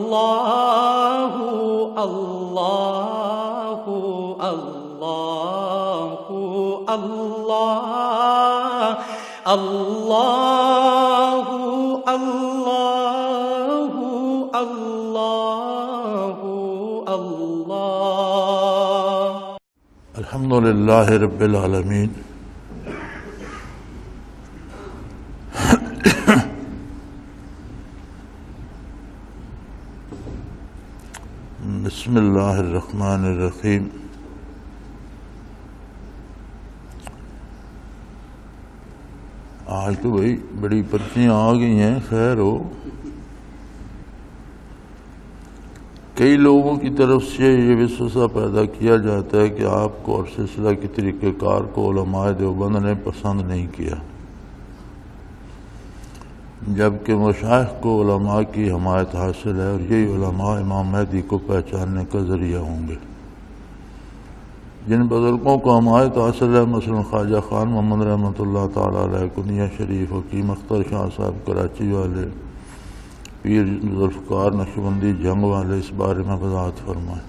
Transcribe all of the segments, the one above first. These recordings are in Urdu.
اللہ اللہ اللہ اللہ اللہ اللہ اللہ اللہ۔ الحمدللہ رب العالمین، بسم اللہ الرحمن الرحیم۔ آج تو بھائی بڑی پرچیاں آ گئی ہیں، خیر ہو۔ کئی لوگوں کی طرف سے یہ وسوسہ پیدا کیا جاتا ہے کہ آپ کو اور سلسلہ کے طریقہ کار کو علماء دیوبند نے پسند نہیں کیا، جبکہ مشائخ کو علماء کی حمایت حاصل ہے، اور یہی علماء امام مہدی کو پہچاننے کا ذریعہ ہوں گے۔ جن بزرگوں کو حمایت حاصل ہے، مثلا خواجہ خان محمد رحمۃ اللہ تعالیٰ علیہ، کنیہ شریف، حکیم اختر شاہ صاحب کراچی والے، پیر ذوالفقار نقشبندی جنگ والے، اس بارے میں وضاحت فرمائیں۔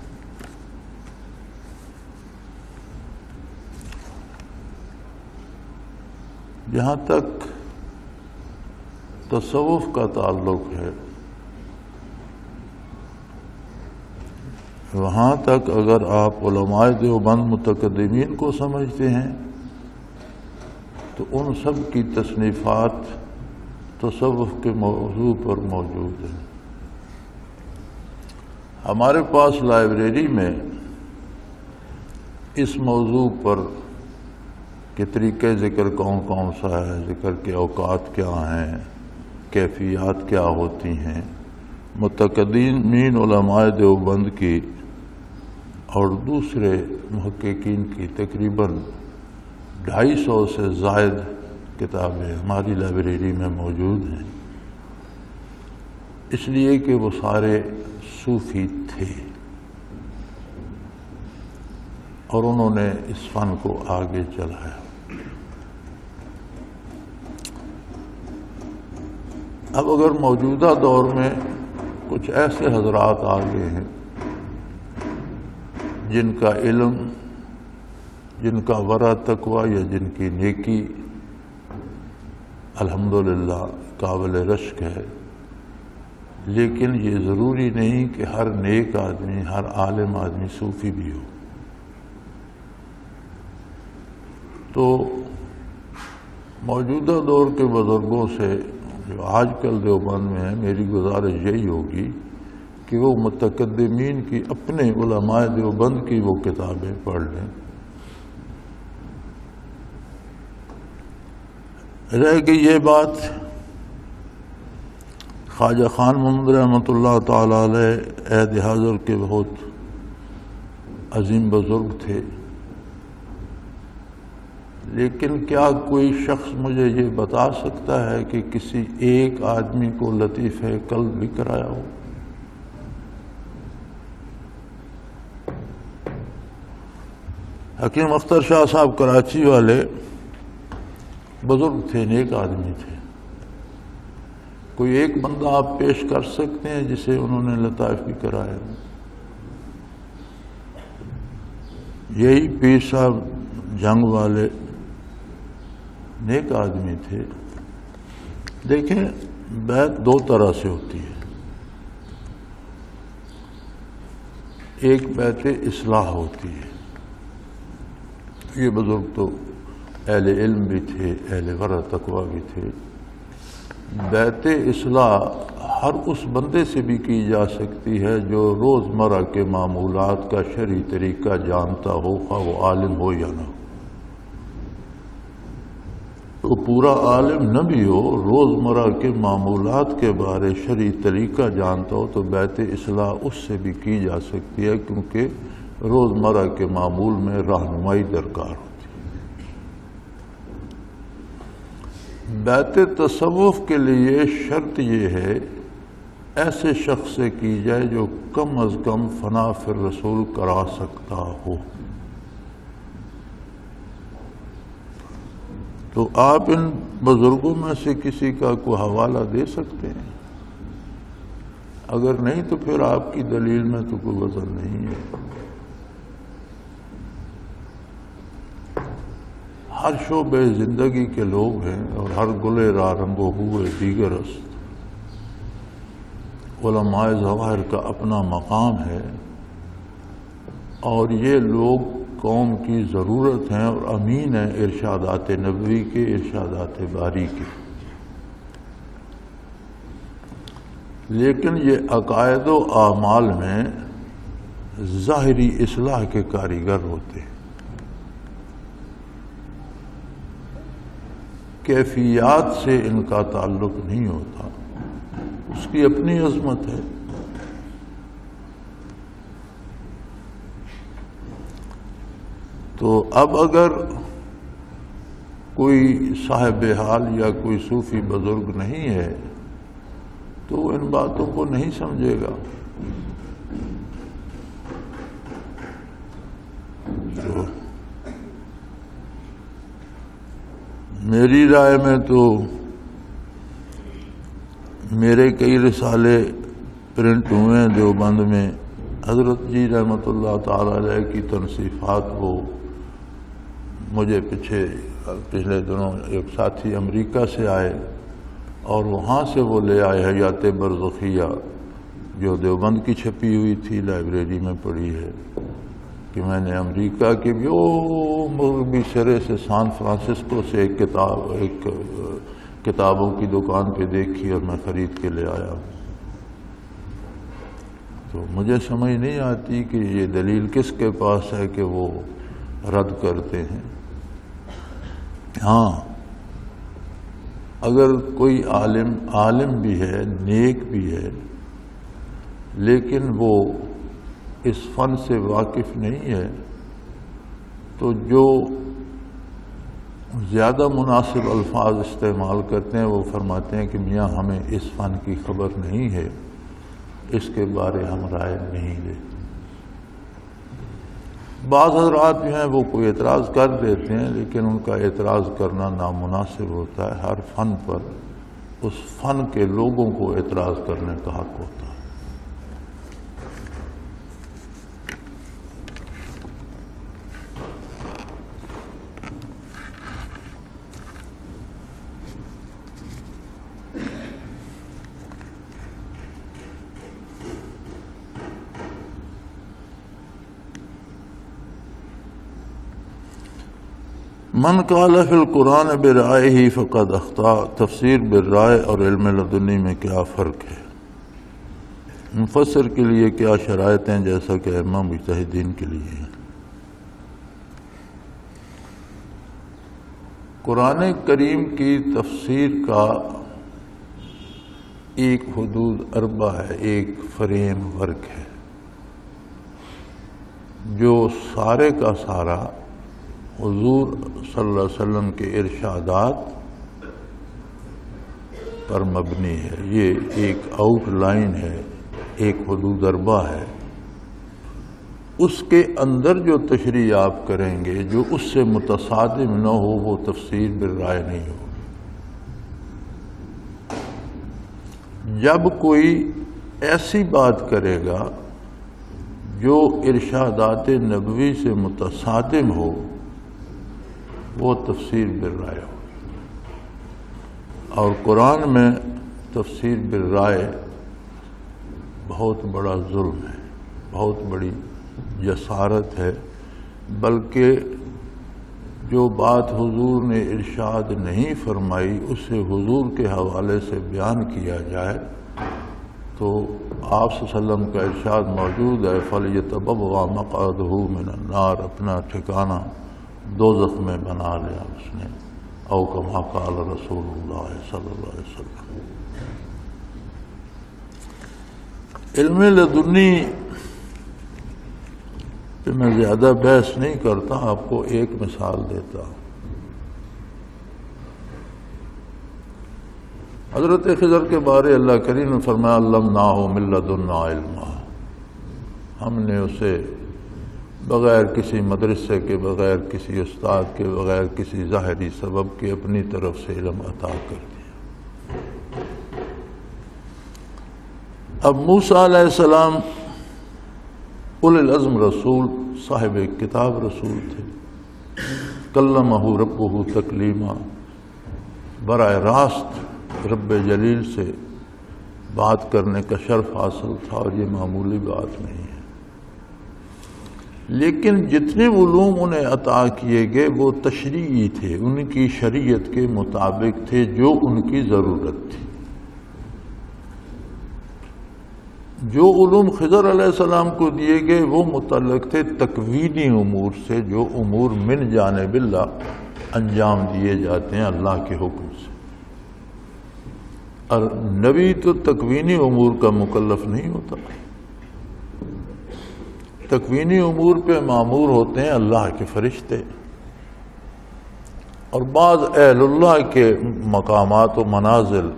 جہاں تک تصوف کا تعلق ہے، وہاں تک اگر آپ علماء دیوبند متقدمین کو سمجھتے ہیں تو ان سب کی تصنیفات تصوف کے موضوع پر موجود ہیں۔ ہمارے پاس لائبریری میں اس موضوع پر کہ طریقہ ذکر کون کون سا ہے، ذکر کے اوقات کیا ہیں، کیفیات کیا ہوتی ہیں، متقدمین علماء دیوبند کی اور دوسرے محققین کی تقریباً 250 سے زائد کتابیں ہماری لائبریری میں موجود ہیں، اس لیے کہ وہ سارے صوفی تھے اور انہوں نے اس فن کو آگے چلایا۔ اب اگر موجودہ دور میں کچھ ایسے حضرات آگے ہیں جن کا علم، جن کا ورع تقویٰ یا جن کی نیکی الحمدللہ قابل رشک ہے، لیکن یہ ضروری نہیں کہ ہر نیک آدمی، ہر عالم آدمی صوفی بھی ہو۔ تو موجودہ دور کے بزرگوں سے جو آج کل دیوبند میں ہیں، میری گزارش یہی ہوگی کہ وہ متقدمین کی، اپنے علماء دیوبند کی وہ کتابیں پڑھ لیں۔ رہ گئی یہ بات، خواجہ خان محمد رحمۃ اللہ تعالیٰ علیہ عہد حاضر کے بہت عظیم بزرگ تھے، لیکن کیا کوئی شخص مجھے یہ بتا سکتا ہے کہ کسی ایک آدمی کو لطیفہ قلب بھی کرایا ہو؟ حکیم اختر شاہ صاحب کراچی والے بزرگ تھے، نیک آدمی تھے، کوئی ایک بندہ آپ پیش کر سکتے ہیں جسے انہوں نے لطائف بھی کرائے؟ یہی پیر صاحب جنگ والے نیک آدمی تھے۔ دیکھیں، بیعت دو طرح سے ہوتی ہے، ایک بیعت اصلاح ہوتی ہے، یہ بزرگ تو اہل علم بھی تھے، اہل ورع تقویٰ بھی تھے۔ بیعت اصلاح ہر اس بندے سے بھی کی جا سکتی ہے جو روزمرہ کے معمولات کا شرعی طریقہ جانتا ہو، خواہ وہ عالم ہو یا نہ ہو۔ تو پورا عالم نہ بھی ہو، روزمرہ کے معمولات کے بارے شرعی طریقہ جانتا ہو تو بیعت اصلاح اس سے بھی کی جا سکتی ہے، کیونکہ روزمرہ کے معمول میں رہنمائی درکار ہوتی ہے۔ بیعت تصوف کے لیے شرط یہ ہے ایسے شخص سے کی جائے جو کم از کم فنا فی الرسول کرا سکتا ہو۔ تو آپ ان بزرگوں میں سے کسی کا کوئی حوالہ دے سکتے ہیں؟ اگر نہیں تو پھر آپ کی دلیل میں تو کوئی وزن نہیں ہے۔ ہر شعبے زندگی کے لوگ ہیں اور ہر گلے را رنگو ہوئے دیگر است۔ علماء ظواہر کا اپنا مقام ہے اور یہ لوگ قوم کی ضرورت ہیں اور امین ہیں ارشادات نبوی کے، ارشادات باری کے۔ لیکن یہ عقائد و اعمال میں ظاہری اصلاح کے کاریگر ہوتے ہیں، کیفیات سے ان کا تعلق نہیں ہوتا، اس کی اپنی عظمت ہے۔ تو اب اگر کوئی صاحب حال یا کوئی صوفی بزرگ نہیں ہے تو وہ ان باتوں کو نہیں سمجھے گا۔ تو میری رائے میں تو میرے کئی رسالے پرنٹ ہوئے ہیں دیوبند میں، حضرت جی رحمۃ اللہ تعالی علیہ کی تنصیفات وہ مجھے پچھلے دنوں ایک ساتھی امریکہ سے آئے اور وہاں سے وہ لے آئے حیات برزخیہ جو دیوبند کی چھپی ہوئی تھی، لائبریری میں پڑی ہے، کہ میں نے امریکہ کے بھی مغربی سرے سے سان فرانسسکو سے ایک کتابوں کی دکان پہ دیکھی اور میں خرید کے لے آیا۔ تو مجھے سمجھ نہیں آتی کہ یہ دلیل کس کے پاس ہے کہ وہ رد کرتے ہیں۔ ہاں، اگر کوئی عالم بھی ہے، نیک بھی ہے، لیکن وہ اس فن سے واقف نہیں ہے تو جو زیادہ مناسب الفاظ استعمال کرتے ہیں وہ فرماتے ہیں کہ میاں ہمیں اس فن کی خبر نہیں ہے، اس کے بارے ہم رائے نہیں دیتے۔ بعض حضرات جو ہیں وہ کوئی اعتراض کر دیتے ہیں، لیکن ان کا اعتراض کرنا نامناسب ہوتا ہے۔ ہر فن پر اس فن کے لوگوں کو اعتراض کرنے کا حق ہوتا ہے۔ من قال فی القرآن برائے فقد اخطا، تفسیر بالرائے اور علم لدنی میں کیا فرق ہے؟ مفسر کے لیے کیا شرائط ہیں جیسا کہ ائمہ مجتہدین کے لیے ہیں؟ قرآن کریم کی تفسیر کا ایک حدود اربع ہے، ایک فریم ورک ہے جو سارے کا سارا حضور صلی اللہ علیہ وسلم کے ارشادات پر مبنی ہے۔ یہ ایک آؤٹ لائن ہے، ایک حدود اربع ہے۔ اس کے اندر جو تشریح آپ کریں گے جو اس سے متصادم نہ ہو وہ تفسیر بالرائے نہیں ہو۔ جب کوئی ایسی بات کرے گا جو ارشادات نبوی سے متصادم ہو وہ تفسیر بالرائے ہو۔ اور قرآن میں تفسیر بالرائے بہت بڑا ظلم ہے، بہت بڑی جسارت ہے، بلکہ جو بات حضور نے ارشاد نہیں فرمائی اسے حضور کے حوالے سے بیان کیا جائے تو آپ صلی اللہ علیہ وسلم کا ارشاد موجود ہے فَلْيَتَبَوَّأْ مَقْعَدَهُ مِنَ النَّارِ، اپنا ٹھکانہ دوزخ میں بنا لیا اس نے، او کما قال رسول اللہ صلی اللہ علیہ وسلم۔ علم لدنی پہ میں زیادہ بحث نہیں کرتا، آپ کو ایک مثال دیتا ہوں۔ حضرت خضر کے بارے اللہ کریم نے فرمایا علمناہ من لدنا علما، ہم نے اسے بغیر کسی مدرسے کے، بغیر کسی استاد کے، بغیر کسی ظاہری سبب کے اپنی طرف سے علم عطا کر دیا۔ اب موسیٰ علیہ السلام اولو العزم رسول، صاحب کتاب رسول تھے، کلمہ ربہ تکلیما، براہ راست رب جلیل سے بات کرنے کا شرف حاصل تھا، اور یہ معمولی بات نہیں ہے۔ لیکن جتنے علوم انہیں عطا کیے گئے وہ تشریعی تھے، ان کی شریعت کے مطابق تھے، جو ان کی ضرورت تھی۔ جو علوم خضر علیہ السلام کو دیے گئے وہ متعلق تھے تکوینی امور سے، جو امور من جانب اللہ انجام دیے جاتے ہیں اللہ کے حکم سے، اور نبی تو تکوینی امور کا مکلف نہیں ہوتا۔ تکوینی امور پہ مامور ہوتے ہیں اللہ کے فرشتے، اور بعض اہل اللہ کے مقامات و منازل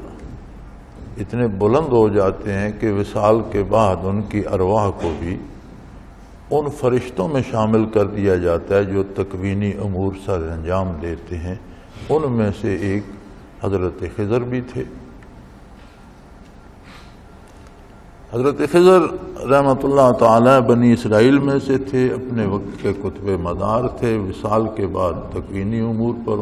اتنے بلند ہو جاتے ہیں کہ وصال کے بعد ان کی ارواح کو بھی ان فرشتوں میں شامل کر دیا جاتا ہے جو تکوینی امور سر انجام دیتے ہیں۔ ان میں سے ایک حضرت خضر بھی تھے۔ حضرت خضر رحمۃ اللہ تعالی بنی اسرائیل میں سے تھے، اپنے وقت کے کتب مدار تھے، وصال کے بعد تکوینی امور پر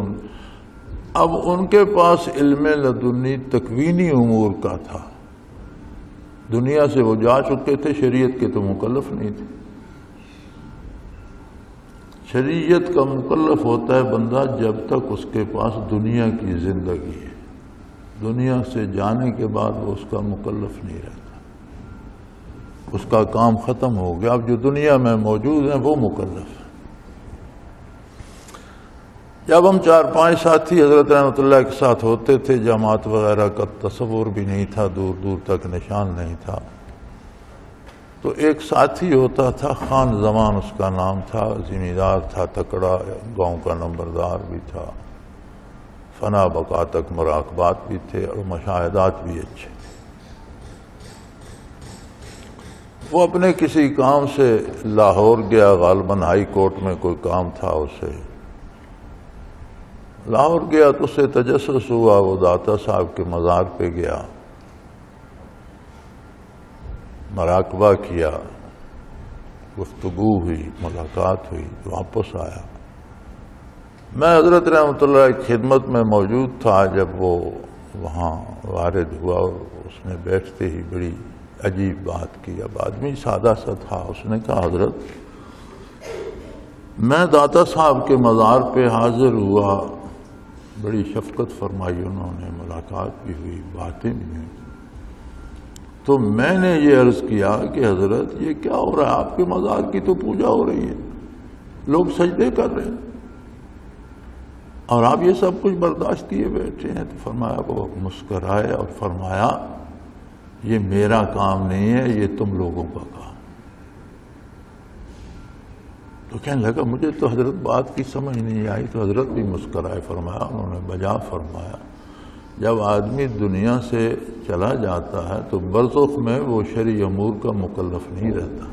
اب ان کے پاس علم لدنی تکوینی امور کا تھا۔ دنیا سے وہ جا چکے تھے، شریعت کے تو مکلف نہیں تھے۔ شریعت کا مکلف ہوتا ہے بندہ جب تک اس کے پاس دنیا کی زندگی ہے، دنیا سے جانے کے بعد وہ اس کا مکلف نہیں رہتا، اس کا کام ختم ہو گیا۔ اب جو دنیا میں موجود ہیں وہ مکلف ہیں۔ جب ہم 4-5 ساتھی حضرت رحمۃ اللہ کے ساتھ ہوتے تھے، جماعت وغیرہ کا تصور بھی نہیں تھا، دور دور تک نشان نہیں تھا، تو ایک ساتھی ہوتا تھا، خان زمان اس کا نام تھا، زمیندار تھا، تکڑا، گاؤں کا نمبردار بھی تھا، فنا بقا تک مراقبات بھی تھے اور مشاہدات بھی اچھے۔ وہ اپنے کسی کام سے لاہور گیا، غالباً ہائی کورٹ میں کوئی کام تھا اسے، لاہور گیا تو اسے تجسس ہوا، وہ داتا صاحب کے مزار پہ گیا، مراقبہ کیا، گفتگو ہوئی، ملاقات ہوئی، واپس آیا۔ میں حضرت رحمۃ اللہ کی خدمت میں موجود تھا جب وہ وہاں وارد ہوا، اور اس نے بیٹھتے ہی بڑی عجیب بات کی۔ اب آدمی سادہ سا تھا، اس نے کہا حضرت میں داتا صاحب کے مزار پہ حاضر ہوا، بڑی شفقت فرمائی انہوں نے، ملاقات بھی ہوئی، باتیں بھی ہوئی، تو میں نے یہ عرض کیا کہ حضرت یہ کیا ہو رہا ہے؟ آپ کے مزار کی تو پوجا ہو رہی ہے، لوگ سجدے کر رہے ہیں، اور آپ یہ سب کچھ برداشت کیے بیٹھے ہیں۔ تو فرمایا، وہ مسکرائے اور فرمایا یہ میرا کام نہیں ہے، یہ تم لوگوں کا کام۔ تو کہنے لگا مجھے تو حضرت بات کی سمجھ نہیں آئی، تو حضرت بھی مسکرائے، فرمایا، انہوں نے بجا فرمایا جب آدمی دنیا سے چلا جاتا ہے تو برزخ میں وہ شرعی امور کا مکلف نہیں رہتا۔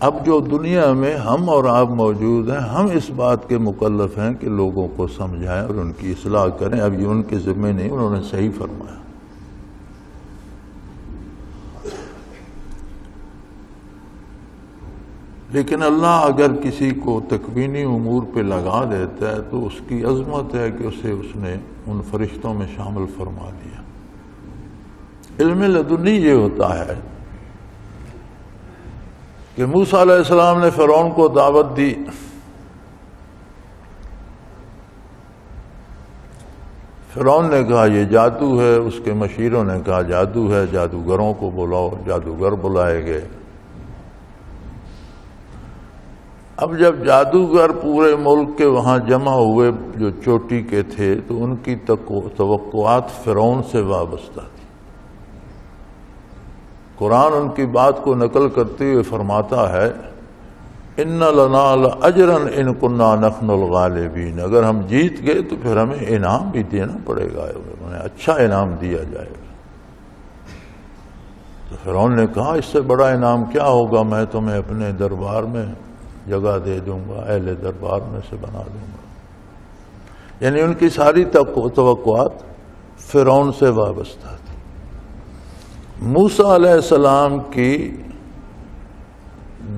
اب جو دنیا میں ہم اور آپ موجود ہیں، ہم اس بات کے مکلف ہیں کہ لوگوں کو سمجھائیں اور ان کی اصلاح کریں۔ اب یہ ان کے ذمہ نہیں، انہوں نے صحیح فرمایا۔ لیکن اللہ اگر کسی کو تکوینی امور پہ لگا دیتا ہے تو اس کی عظمت ہے کہ اس نے ان فرشتوں میں شامل فرما دیا۔ علم لدنی یہ ہوتا ہے کہ موسیٰ علیہ السلام نے فرعون کو دعوت دی، فرعون نے کہا یہ جادو ہے، اس کے مشیروں نے کہا جادو ہے، جادوگروں کو بلاؤ، جادوگر بلائے گئے۔ اب جب جادوگر پورے ملک کے وہاں جمع ہوئے جو چوٹی کے تھے، تو ان کی توقعات فرعون سے وابستہ تھی۔ قرآن ان کی بات کو نقل کرتے ہوئے فرماتا ہے ان لنا لاجرا ان کنا نحن الغالبین، اگر ہم جیت گئے تو پھر ہمیں انعام بھی دینا پڑے گا، انہیں اچھا انعام دیا جائے گا۔ تو فرعون نے کہا اس سے بڑا انعام کیا ہوگا، میں تمہیں اپنے دربار میں جگہ دے دوں گا، اہل دربار میں سے بنا دوں گا۔ یعنی ان کی ساری توقعات فرعون سے وابستہ تھی۔ موسیٰ علیہ السلام کی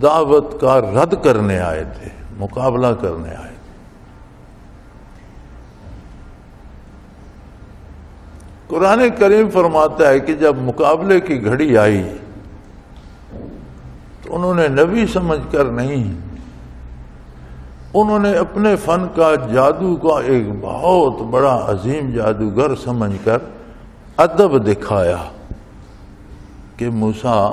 دعوت کا رد کرنے آئے تھے، مقابلہ کرنے آئے تھے۔ قرآن کریم فرماتا ہے کہ جب مقابلے کی گھڑی آئی تو انہوں نے نبی سمجھ کر نہیں، انہوں نے اپنے فن کا، جادو کا ایک بہت بڑا عظیم جادوگر سمجھ کر ادب دکھایا کہ موسیٰ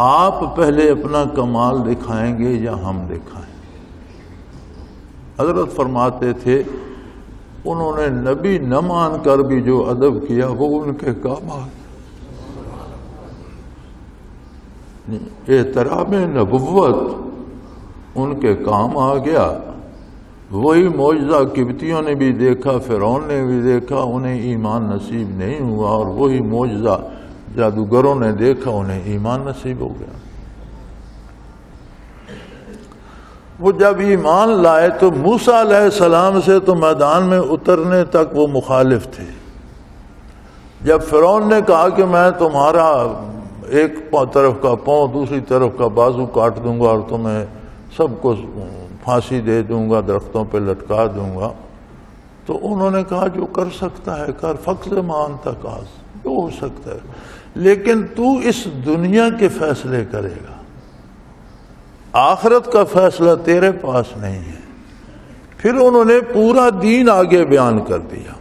آپ پہلے اپنا کمال دکھائیں گے یا ہم دکھائیں؟ حضرت فرماتے تھے انہوں نے نبی نہ مان کر بھی جو ادب کیا وہ ان کے کام آ گیا، احترام نبوت ان کے کام آ گیا۔ وہی معجزہ قبطیوں نے بھی دیکھا، فرعون نے بھی دیکھا، انہیں ایمان نصیب نہیں ہوا، اور وہی معجزہ جادوگروں نے دیکھا، انہیں ایمان نصیب ہو گیا۔ وہ جب ایمان لائے تو موسیٰ علیہ السلام سے تو میدان میں اترنے تک وہ مخالف تھے۔ جب فرعون نے کہا کہ میں تمہارا ایک طرف کا پاؤں دوسری طرف کا بازو کاٹ دوں گا اور تمہیں سب کو پھانسی دے دوں گا، درختوں پہ لٹکا دوں گا، تو انہوں نے کہا جو کر سکتا ہے کر، فقط مان تک آس، جو ہو سکتا ہے، لیکن تو اس دنیا کے فیصلے کرے گا، آخرت کا فیصلہ تیرے پاس نہیں ہے۔ پھر انہوں نے پورا دین آگے بیان کر دیا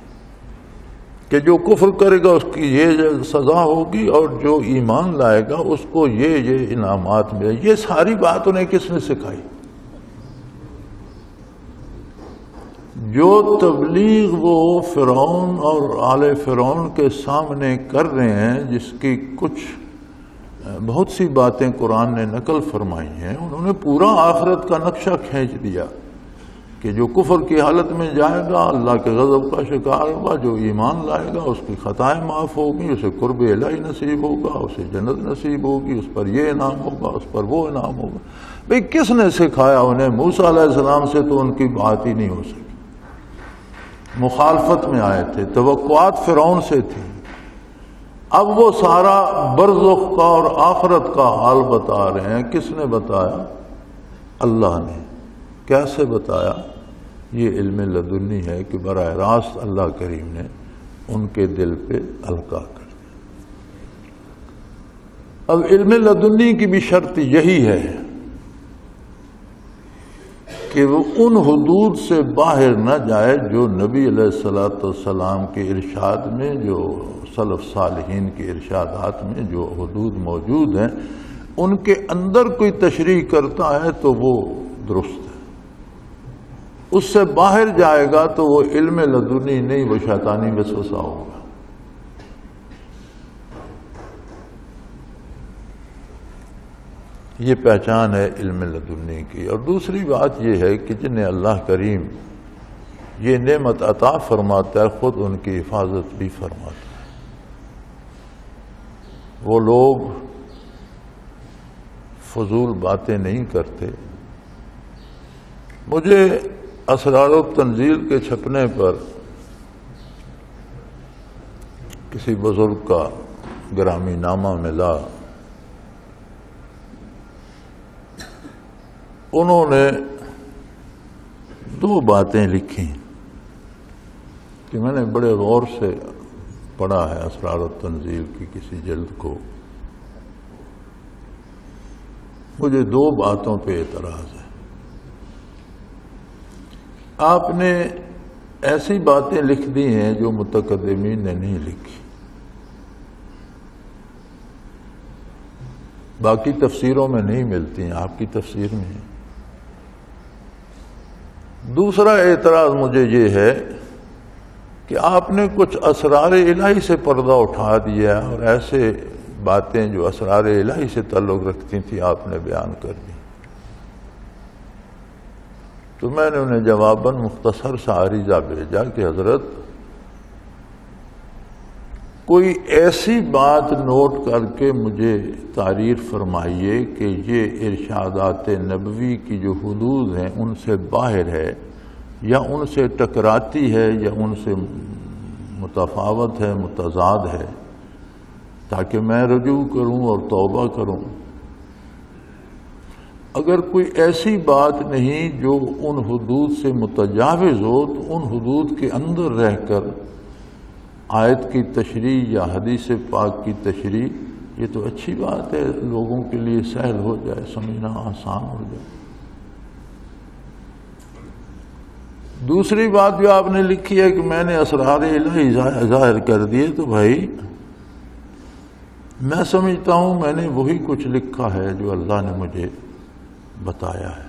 کہ جو کفر کرے گا اس کی یہ سزا ہوگی، اور جو ایمان لائے گا اس کو یہ انعامات ملے۔ یہ ساری بات انہیں کس نے سکھائی؟ جو تبلیغ وہ فرعون اور آل فرعون کے سامنے کر رہے ہیں، جس کی کچھ بہت سی باتیں قرآن نے نقل فرمائی ہیں، انہوں نے پورا آخرت کا نقشہ کھینچ دیا کہ جو کفر کی حالت میں جائے گا اللہ کے غضب کا شکار ہوگا، جو ایمان لائے گا اس کی خطائیں معاف ہوگی، اسے قرب الہی نصیب ہوگا، اسے جنت نصیب ہوگی، اس پر یہ انعام ہوگا، اس پر وہ انعام ہوگا۔ بھئی کس نے سکھایا انہیں؟ موسیٰ علیہ السلام سے تو ان کی بات ہی نہیں ہو سکی، مخالفت میں آئے تھے، توقعات فرعون سے تھی۔ اب وہ سارا برزخ کا اور آخرت کا حال بتا رہے ہیں۔ کس نے بتایا؟ اللہ نے۔ کیسے بتایا؟ یہ علم لدنی ہے کہ براہ راست اللہ کریم نے ان کے دل پہ القا کر دیا۔ اب علم لدنی کی بھی شرط یہی ہے کہ وہ ان حدود سے باہر نہ جائے جو نبی علیہ السلام کے ارشاد میں، جو سلف صالحین کے ارشادات میں جو حدود موجود ہیں، ان کے اندر کوئی تشریح کرتا ہے تو وہ درست ہے، اس سے باہر جائے گا تو وہ علم لدنی نہیں، وہ شیطانی وسوسہ ہوگا۔ یہ پہچان ہے علم لدنی کی۔ اور دوسری بات یہ ہے کہ جنہیں اللہ کریم یہ نعمت عطا فرماتا ہے خود ان کی حفاظت بھی فرماتا ہے۔ وہ لوگ فضول باتیں نہیں کرتے۔ مجھے اسرار التنزیل کے چھپنے پر کسی بزرگ کا گرامی نامہ ملا، انہوں نے دو باتیں لکھی کہ میں نے بڑے غور سے پڑھا ہے اسرار التنزیل کی کسی جلد کو، مجھے دو باتوں پہ اعتراض ہے۔ آپ نے ایسی باتیں لکھ دی ہیں جو متقدمین نے نہیں لکھی، باقی تفسیروں میں نہیں ملتی ہیں، آپ کی تفسیر میں ہیں۔ دوسرا اعتراض مجھے یہ ہے کہ آپ نے کچھ اسرار الہی سے پردہ اٹھا دیا اور ایسے باتیں جو اسرار الہی سے تعلق رکھتی تھیں آپ نے بیان کر دی۔ تو میں نے انہیں جواباً مختصر سا عریضہ بھیجا کہ حضرت کوئی ایسی بات نوٹ کر کے مجھے تعریف فرمائیے کہ یہ ارشادات نبوی کی جو حدود ہیں ان سے باہر ہے یا ان سے ٹکراتی ہے یا ان سے متفاوت ہے، متضاد ہے، تاکہ میں رجوع کروں اور توبہ کروں۔ اگر کوئی ایسی بات نہیں جو ان حدود سے متجاوز ہو تو ان حدود کے اندر رہ کر آیت کی تشریح یا حدیث پاک کی تشریح، یہ تو اچھی بات ہے، لوگوں کے لیے سہل ہو جائے، سمجھنا آسان ہو جائے۔ دوسری بات جو آپ نے لکھی ہے کہ میں نے اسرار الہی ظاہر کر دیے، تو بھائی میں سمجھتا ہوں میں نے وہی کچھ لکھا ہے جو اللہ نے مجھے بتایا ہے،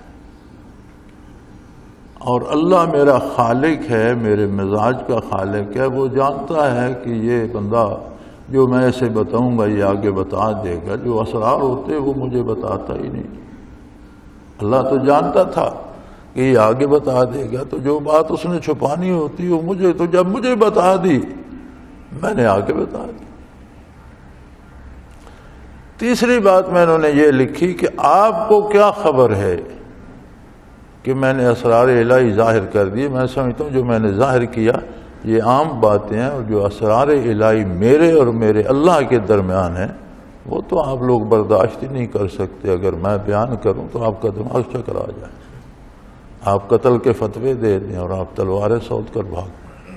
اور اللہ میرا خالق ہے، میرے مزاج کا خالق ہے، وہ جانتا ہے کہ یہ بندہ جو میں اسے بتاؤں گا یہ آگے بتا دے گا۔ جو اسرار ہوتے وہ مجھے بتاتا ہی نہیں، اللہ تو جانتا تھا کہ یہ آگے بتا دے گا، تو جو بات اس نے چھپانی ہوتی وہ مجھے، تو جب مجھے بتا دی میں نے آگے بتا دی۔ تیسری بات میں نے یہ لکھی کہ آپ کو کیا خبر ہے کہ میں نے اسرار الہی ظاہر کر دیے؟ میں سمجھتا ہوں جو میں نے ظاہر کیا یہ عام باتیں ہیں، اور جو اسرار الہی میرے اور میرے اللہ کے درمیان ہیں وہ تو آپ لوگ برداشت ہی نہیں کر سکتے۔ اگر میں بیان کروں تو آپ کا دماغ چکر آ جائے، آپ قتل کے فتوے دے دیں اور آپ تلواریں سود کر بھاگ پڑیں۔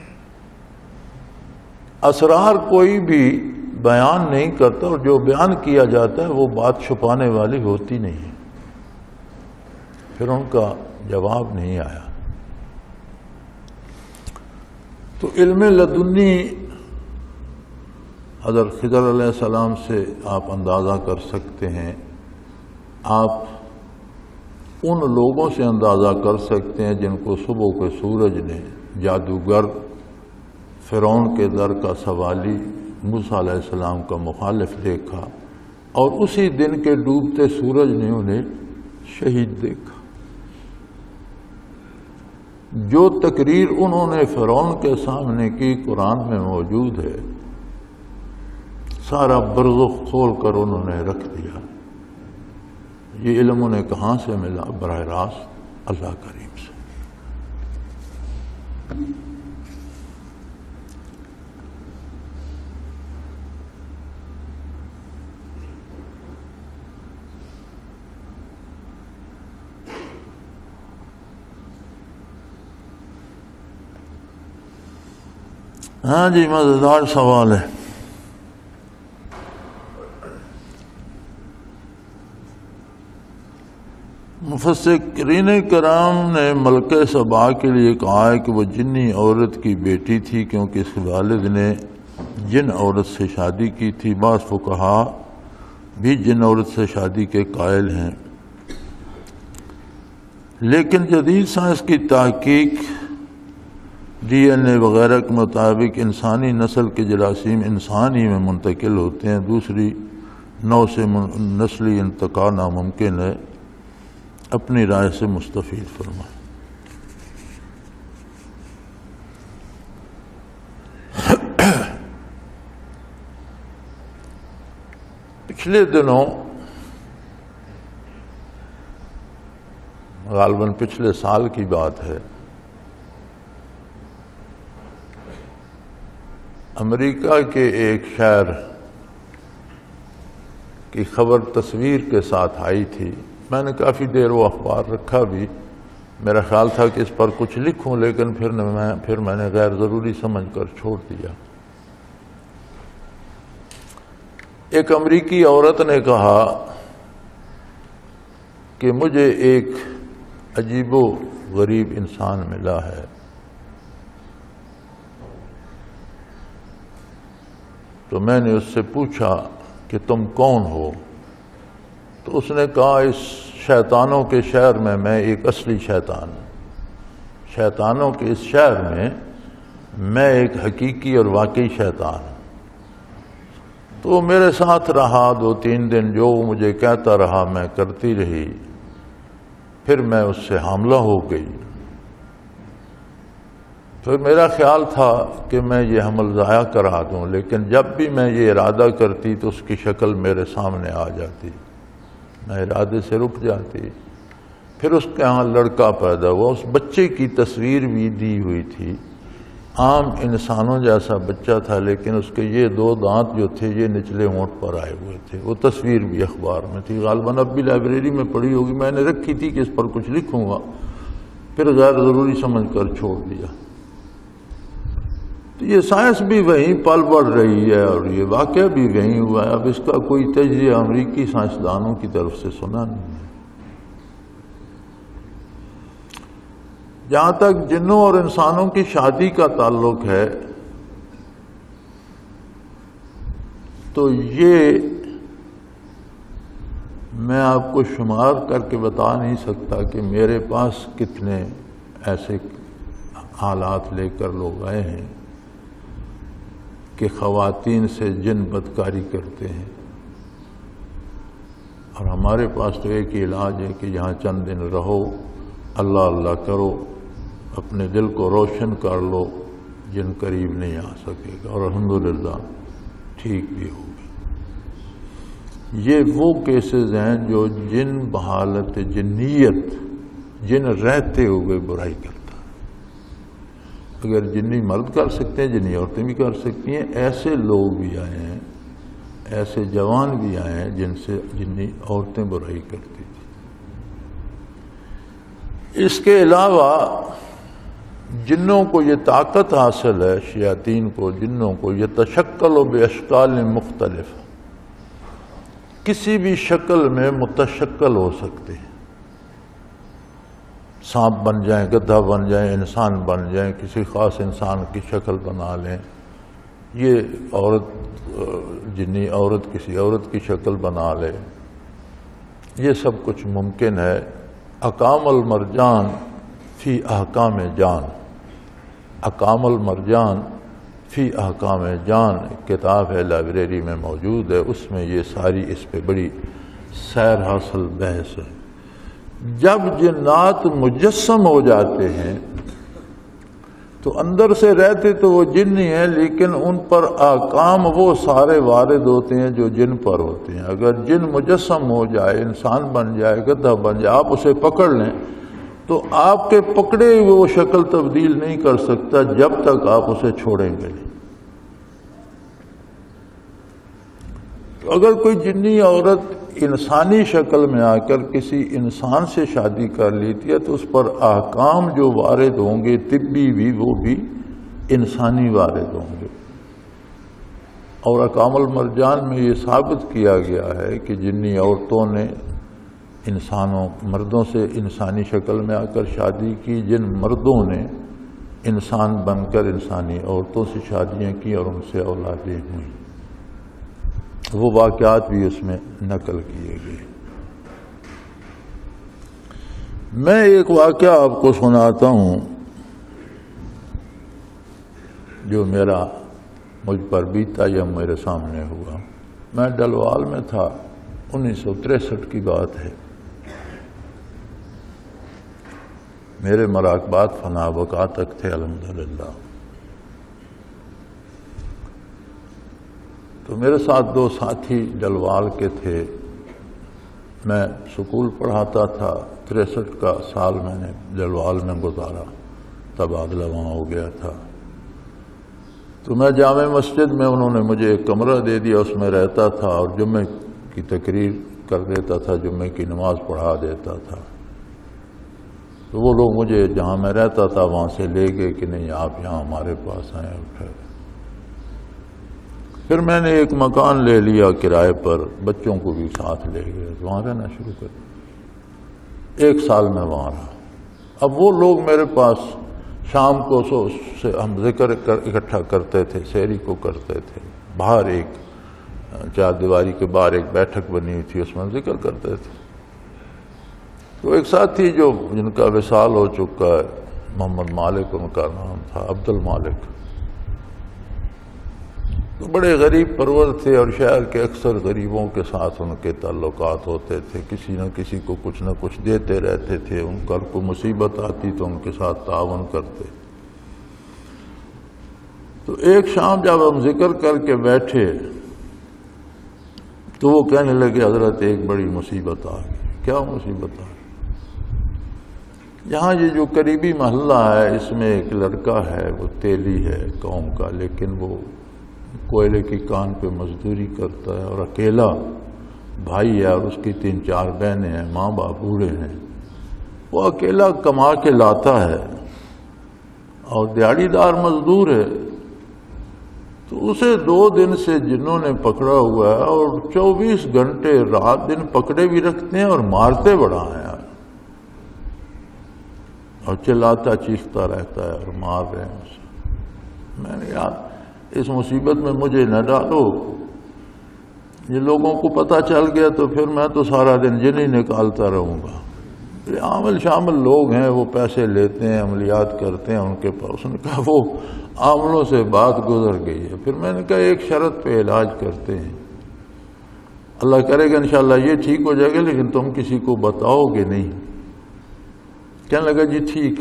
اسرار کوئی بھی بیان نہیں کرتا، اور جو بیان کیا جاتا ہے وہ بات چھپانے والی ہوتی نہیں ہے۔ پھر ان کا جواب نہیں آیا۔ تو علم لدنی حضرت خضر علیہ السلام سے آپ اندازہ کر سکتے ہیں، آپ ان لوگوں سے اندازہ کر سکتے ہیں جن کو صبح کے سورج نے جادوگر، فرعون کے در کا سوالی، موسیٰ علیہ السلام کا مخالف دیکھا، اور اسی دن کے ڈوبتے سورج نے انہیں شہید دیکھا۔ جو تقریر انہوں نے فرعون کے سامنے کی قرآن میں موجود ہے، سارا برزخ کھول کر انہوں نے رکھ دیا۔ یہ علم انہیں کہاں سے ملا؟ براہ راست اللہ کریم سے۔ ہاں جی، مزیدار سوال ہے۔ مفسرین کرام نے ملکہ سبا کے لیے کہا ہے کہ وہ جنی عورت کی بیٹی تھی، کیونکہ اس کے والد نے جن عورت سے شادی کی تھی۔ بعض فقہا بھی جن عورت سے شادی کے قائل ہیں، لیکن جدید سائنس کی تحقیق ڈی این اے وغیرہ کے مطابق انسانی نسل کے جراثیم انسان ہی میں منتقل ہوتے ہیں، دوسری نوع سے نسلی انتقال ناممکن ہے۔ اپنی رائے سے مستفید فرمائیں۔ پچھلے دنوں، غالباً پچھلے سال کی بات ہے، امریکہ کے ایک شہر کی خبر تصویر کے ساتھ آئی تھی۔ میں نے کافی دیر وہ اخبار رکھا بھی، میرا خیال تھا کہ اس پر کچھ لکھوں، لیکن پھر میں نے غیر ضروری سمجھ کر چھوڑ دیا۔ ایک امریکی عورت نے کہا کہ مجھے ایک عجیب و غریب انسان ملا ہے، تو میں نے اس سے پوچھا کہ تم کون ہو؟ تو اس نے کہا اس شیطانوں کے شہر میں ایک اصلی شیطان ہوں، شیطانوں کے اس شہر میں ایک حقیقی اور واقعی شیطان ہوں۔ تو وہ میرے ساتھ رہا 2-3 دن، جو وہ مجھے کہتا رہا میں کرتی رہی، پھر میں اس سے حاملہ ہو گئی۔ پھر میرا خیال تھا کہ میں یہ حمل ضائع کرا دوں، لیکن جب بھی میں یہ ارادہ کرتی تو اس کی شکل میرے سامنے آ جاتی، میں ارادے سے رک جاتی۔ پھر اس کے ہاں لڑکا پیدا ہوا، اس بچے کی تصویر بھی دی ہوئی تھی عام انسانوں جیسا بچہ تھا، لیکن اس کے یہ 2 دانت جو تھے یہ نچلے ہونٹ پر آئے ہوئے تھے۔ وہ تصویر بھی اخبار میں تھی، غالباً اب بھی لائبریری میں پڑھی ہوگی، میں نے رکھی تھی کہ اس پر کچھ لکھوں گا، پھر غیر ضروری سمجھ کر چھوڑ دیا۔ تو یہ سائنس بھی وہیں پل بڑھ رہی ہے اور یہ واقعہ بھی وہیں ہوا ہے۔ اب اس کا کوئی تجزیہ امریکی سائنسدانوں کی طرف سے سنا نہیں ہے۔ جہاں تک جنوں اور انسانوں کی شادی کا تعلق ہے تو یہ میں آپ کو شمار کر کے بتا نہیں سکتا کہ میرے پاس کتنے ایسے حالات لے کر لوگ آئے ہیں کہ خواتین سے جن بدکاری کرتے ہیں، اور ہمارے پاس تو ایک ہی علاج ہے کہ یہاں چند دن رہو، اللہ اللہ کرو، اپنے دل کو روشن کر لو، جن قریب نہیں آ سکے گا، اور الحمدللہ ٹھیک بھی ہوگا۔ یہ وہ کیسز ہیں جو جن بحالت جنیت، جن رہتے ہوئے برائی کرتا ہے۔ اگر جنی مرد کر سکتے ہیں، جنی عورتیں بھی کر سکتی ہیں۔ ایسے لوگ بھی آئے ہیں، ایسے جوان بھی آئے ہیں جن سے جنی عورتیں برائی کرتی تھیں۔ اس کے علاوہ جنوں کو یہ طاقت حاصل ہے، شیاطین کو، جنوں کو، یہ تشکل و باشکال مختلف، کسی بھی شکل میں متشکل ہو سکتے ہیں۔ سانپ بن جائیں، گدھا بن جائیں، انسان بن جائیں، کسی خاص انسان کی شکل بنا لیں، یہ عورت جنی عورت کسی عورت کی شکل بنا لے، یہ سب کچھ ممکن ہے۔ اقام المرجان فی احکام جان، اقام المرجان فی احکام جان کتاب ہے، لائبریری میں موجود ہے، اس میں یہ ساری اس پہ بڑی سیر حاصل بحث ہے۔ جب جنات مجسم ہو جاتے ہیں تو اندر سے رہتے تو وہ جن ہی ہیں، لیکن ان پر احکام وہ سارے وارد ہوتے ہیں جو جن پر ہوتے ہیں۔ اگر جن مجسم ہو جائے، انسان بن جائے، گدھا بن جائے، آپ اسے پکڑ لیں تو آپ کے پکڑے وہ شکل تبدیل نہیں کر سکتا جب تک آپ اسے چھوڑیں گے نہیں۔ تو اگر کوئی جنی عورت انسانی شکل میں آ کر کسی انسان سے شادی کر لیتی ہے تو اس پر احکام جو وارد ہوں گے طبی بھی، وہ بھی انسانی وارد ہوں گے۔ اور اقام المرجان میں یہ ثابت کیا گیا ہے کہ جنی عورتوں نے انسانوں مردوں سے انسانی شکل میں آ کر شادی کی، جن مردوں نے انسان بن کر انسانی عورتوں سے شادیاں کی اور ان سے اولادیں ہوئیں۔ وہ واقعات بھی اس میں نقل کیے گئے۔ میں ایک واقعہ آپ کو سناتا ہوں جو مجھ پر بیتا یا میرے سامنے ہوا۔ میں ڈلوال میں تھا، 1963 کی بات ہے۔ میرے مراقبات فنا بقا تک تھے الحمدللہ۔ تو میرے ساتھ 2 ساتھی ڈلوال کے تھے، میں سکول پڑھاتا تھا۔ 63 کا سال میں نے ڈلوال میں گزارا، تبادلہ وہاں ہو گیا تھا۔ تو میں جامع مسجد میں انہوں نے مجھے ایک کمرہ دے دیا، اس میں رہتا تھا اور جمعے کی تقریر کر دیتا تھا، جمعے کی نماز پڑھا دیتا تھا۔ تو وہ لوگ مجھے جہاں میں رہتا تھا وہاں سے لے گئے کہ نہیں آپ یہاں ہمارے پاس آئیں اٹھے۔ پھر میں نے ایک مکان لے لیا کرائے پر، بچوں کو بھی ساتھ لے گئے، وہاں رہنا شروع کر دیا۔ 1 سال میں وہاں رہا۔ اب وہ لوگ میرے پاس شام کو سے ہم ذکر اکٹھا کرتے تھے، سحری کو کرتے تھے، باہر ایک 4 دیواری کے باہر ایک بیٹھک بنی ہوئی تھی، اس میں ذکر کرتے تھے۔ تو ایک ساتھی جن کا وصال ہو چکا ہے، محمد مالک ان کا نام تھا، عبد المالک، تو بڑے غریب پرور تھے اور شہر کے اکثر غریبوں کے ساتھ ان کے تعلقات ہوتے تھے، کسی نہ کسی کو کچھ نہ کچھ دیتے رہتے تھے، ان پر کوئی مصیبت آتی تو ان کے ساتھ تعاون کرتے۔ تو ایک شام جب ہم ذکر کر کے بیٹھے تو وہ کہنے لگے حضرت ایک بڑی مصیبت آ گئی۔ کیا مصیبت آ گئی؟ یہاں یہ جو قریبی محلہ ہے اس میں ایک لڑکا ہے، وہ تیلی ہے قوم کا، لیکن وہ کوئلے کی کان پہ مزدوری کرتا ہے اور اکیلا بھائی ہے اور اس کی 3-4 بہنیں ہیں، ماں باپ بوڑھے ہیں، وہ اکیلا کما کے لاتا ہے اور دیہڑی دار مزدور ہے۔ تو اسے 2 دن سے جنوں نے پکڑا ہوا ہے اور 24 گھنٹے رات دن پکڑے بھی رکھتے ہیں اور مارتے بڑا ہیں یار، اور چلاتا چیختا رہتا ہے اور مار رہے ہیں اسے۔ میں نے یار اس مصیبت میں مجھے نہ ڈالو، یہ لوگوں کو پتہ چل گیا تو پھر میں تو سارا دن جن ہی نکالتا رہوں گا۔ یہ عامل شامل لوگ ہیں، وہ پیسے لیتے ہیں، عملیات کرتے ہیں ان کے پاس۔ اس نے کہا وہ عاملوں سے بات گزر گئی ہے۔ پھر میں نے کہا ایک شرط پہ علاج کرتے ہیں، اللہ کرے گا انشاءاللہ یہ ٹھیک ہو جائے گا، لیکن تم کسی کو بتاؤ گے نہیں۔ کہنے لگا جی ٹھیک۔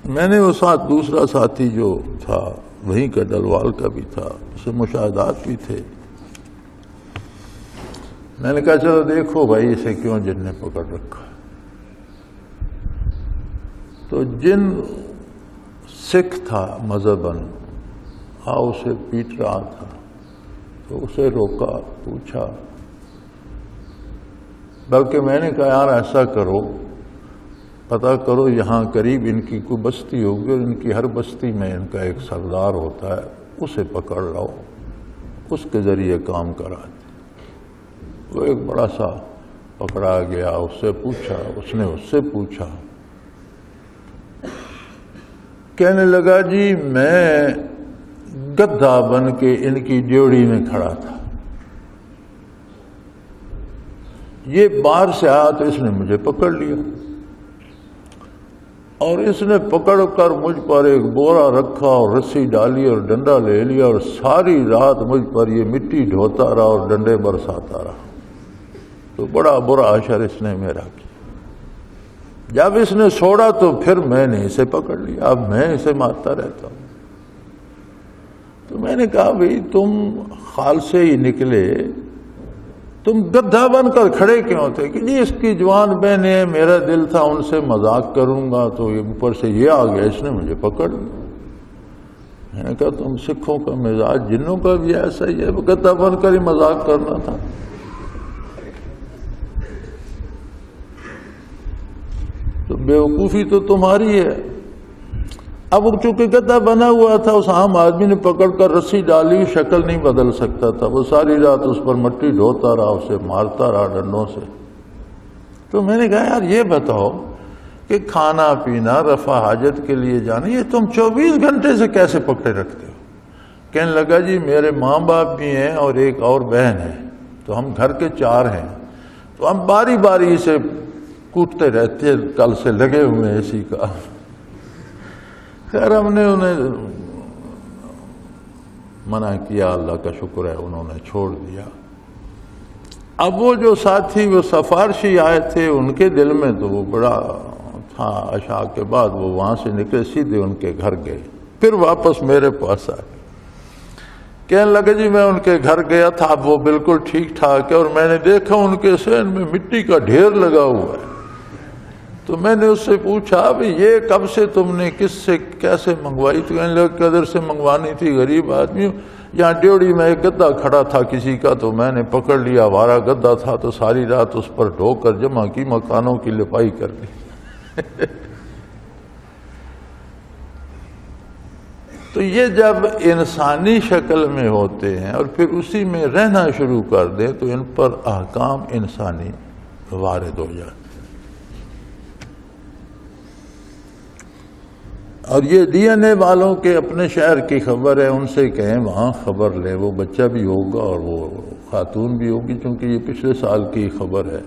میں نے وہ ساتھ دوسرا ساتھی جو تھا وہیں کا ڈلوال کا بھی تھا، اسے مشاہدات بھی تھے، میں نے کہا چلو دیکھو بھائی اسے کیوں جن نے پکڑ رکھا۔ تو جن سکھ تھا مذہباً، اسے پیٹ رہا تھا، تو اسے روکا، پوچھا، بلکہ میں نے کہا یار ایسا کرو، پتہ کرو یہاں قریب ان کی کوئی بستی ہوگی اور ان کی ہر بستی میں ان کا ایک سردار ہوتا ہے، اسے پکڑ لاؤ، اس کے ذریعے کام کرا دے۔ وہ ایک بڑا سا پکڑا گیا، اس سے پوچھا، اس نے اس سے پوچھا، کہنے لگا جی میں گدھا بن کے ان کی ڈیوڑی میں کھڑا تھا، یہ باہر سے آیا تو اس نے مجھے پکڑ لیا اور اس نے پکڑ کر مجھ پر ایک بورا رکھا اور رسی ڈالی اور ڈنڈا لے لیا اور ساری رات مجھ پر یہ مٹی ڈھوتا رہا اور ڈنڈے برساتا رہا۔ تو بڑا برا اشر اس نے میرا کیا۔ جب اس نے چھوڑا تو پھر میں نے اسے پکڑ لیا، اب میں اسے مارتا رہتا ہوں۔ تو میں نے کہا بھئی تم خال سے ہی نکلے، تم گدھا بن کر کھڑے کیوں تھے؟ کہ جی اس کی جوان بہنیں، میرا دل تھا ان سے مذاق کروں گا تو اوپر سے یہ آ گیا، اس نے مجھے پکڑ لیا۔ میں نے کہا تم سکھوں کا مزاج جنوں کا بھی ایسا ہی ہے، گدھا بن کر ہی مذاق کرنا تھا۔ تو بیوقوفی تو تمہاری ہے۔ اب چونکہ گدھا بنا ہوا تھا، اس عام آدمی نے پکڑ کر رسی ڈالی، شکل نہیں بدل سکتا تھا، وہ ساری رات اس پر مٹی ڈھوتا رہا، اسے مارتا رہا ڈنڈوں سے۔ تو میں نے کہا یار یہ بتاؤ کہ کھانا پینا، رفع حاجت کے لیے جانا، یہ تم 24 گھنٹے سے کیسے پکڑے رکھتے ہو؟ کہنے لگا جی میرے ماں باپ بھی ہیں اور ایک اور بہن ہے، تو ہم گھر کے 4 ہیں، تو ہم باری باری سے کوٹتے رہتے، کل سے لگے ہوئے ہیں اسی کا۔ خیر ہم نے انہیں منع کیا، اللہ کا شکر ہے انہوں نے چھوڑ دیا۔ اب وہ جو ساتھی وہ سفارشی آئے تھے، ان کے دل میں تو وہ بڑا تھا، عشاء کے بعد وہ وہاں سے نکلے سیدھے ان کے گھر گئے، پھر واپس میرے پاس آئے۔ کہنے لگے جی میں ان کے گھر گیا تھا، اب وہ بالکل ٹھیک ٹھاک ہے، اور میں نے دیکھا ان کے سین میں مٹی کا ڈھیر لگا ہوا ہے۔ تو میں نے اس سے پوچھا بھی یہ کب سے تم نے کس سے کیسے منگوائی تھی؟ کہنے لگا قدر سے منگوانی تھی، غریب آدمی، یہاں ڈیوڑی میں ایک گدھا کھڑا تھا کسی کا، تو میں نے پکڑ لیا، آوارہ گدھا تھا، تو ساری رات اس پر ڈھو کر جمع کی، مکانوں کی لپائی کر لی۔ تو یہ جب انسانی شکل میں ہوتے ہیں اور پھر اسی میں رہنا شروع کر دیں تو ان پر احکام انسانی وارد ہو جاتے ہیں۔ اور یہ ڈی این اے والوں کے اپنے شہر کی خبر ہے، ان سے کہیں وہاں خبر لیں، وہ بچہ بھی ہوگا اور وہ خاتون بھی ہوگی، چونکہ یہ پچھلے سال کی خبر ہے،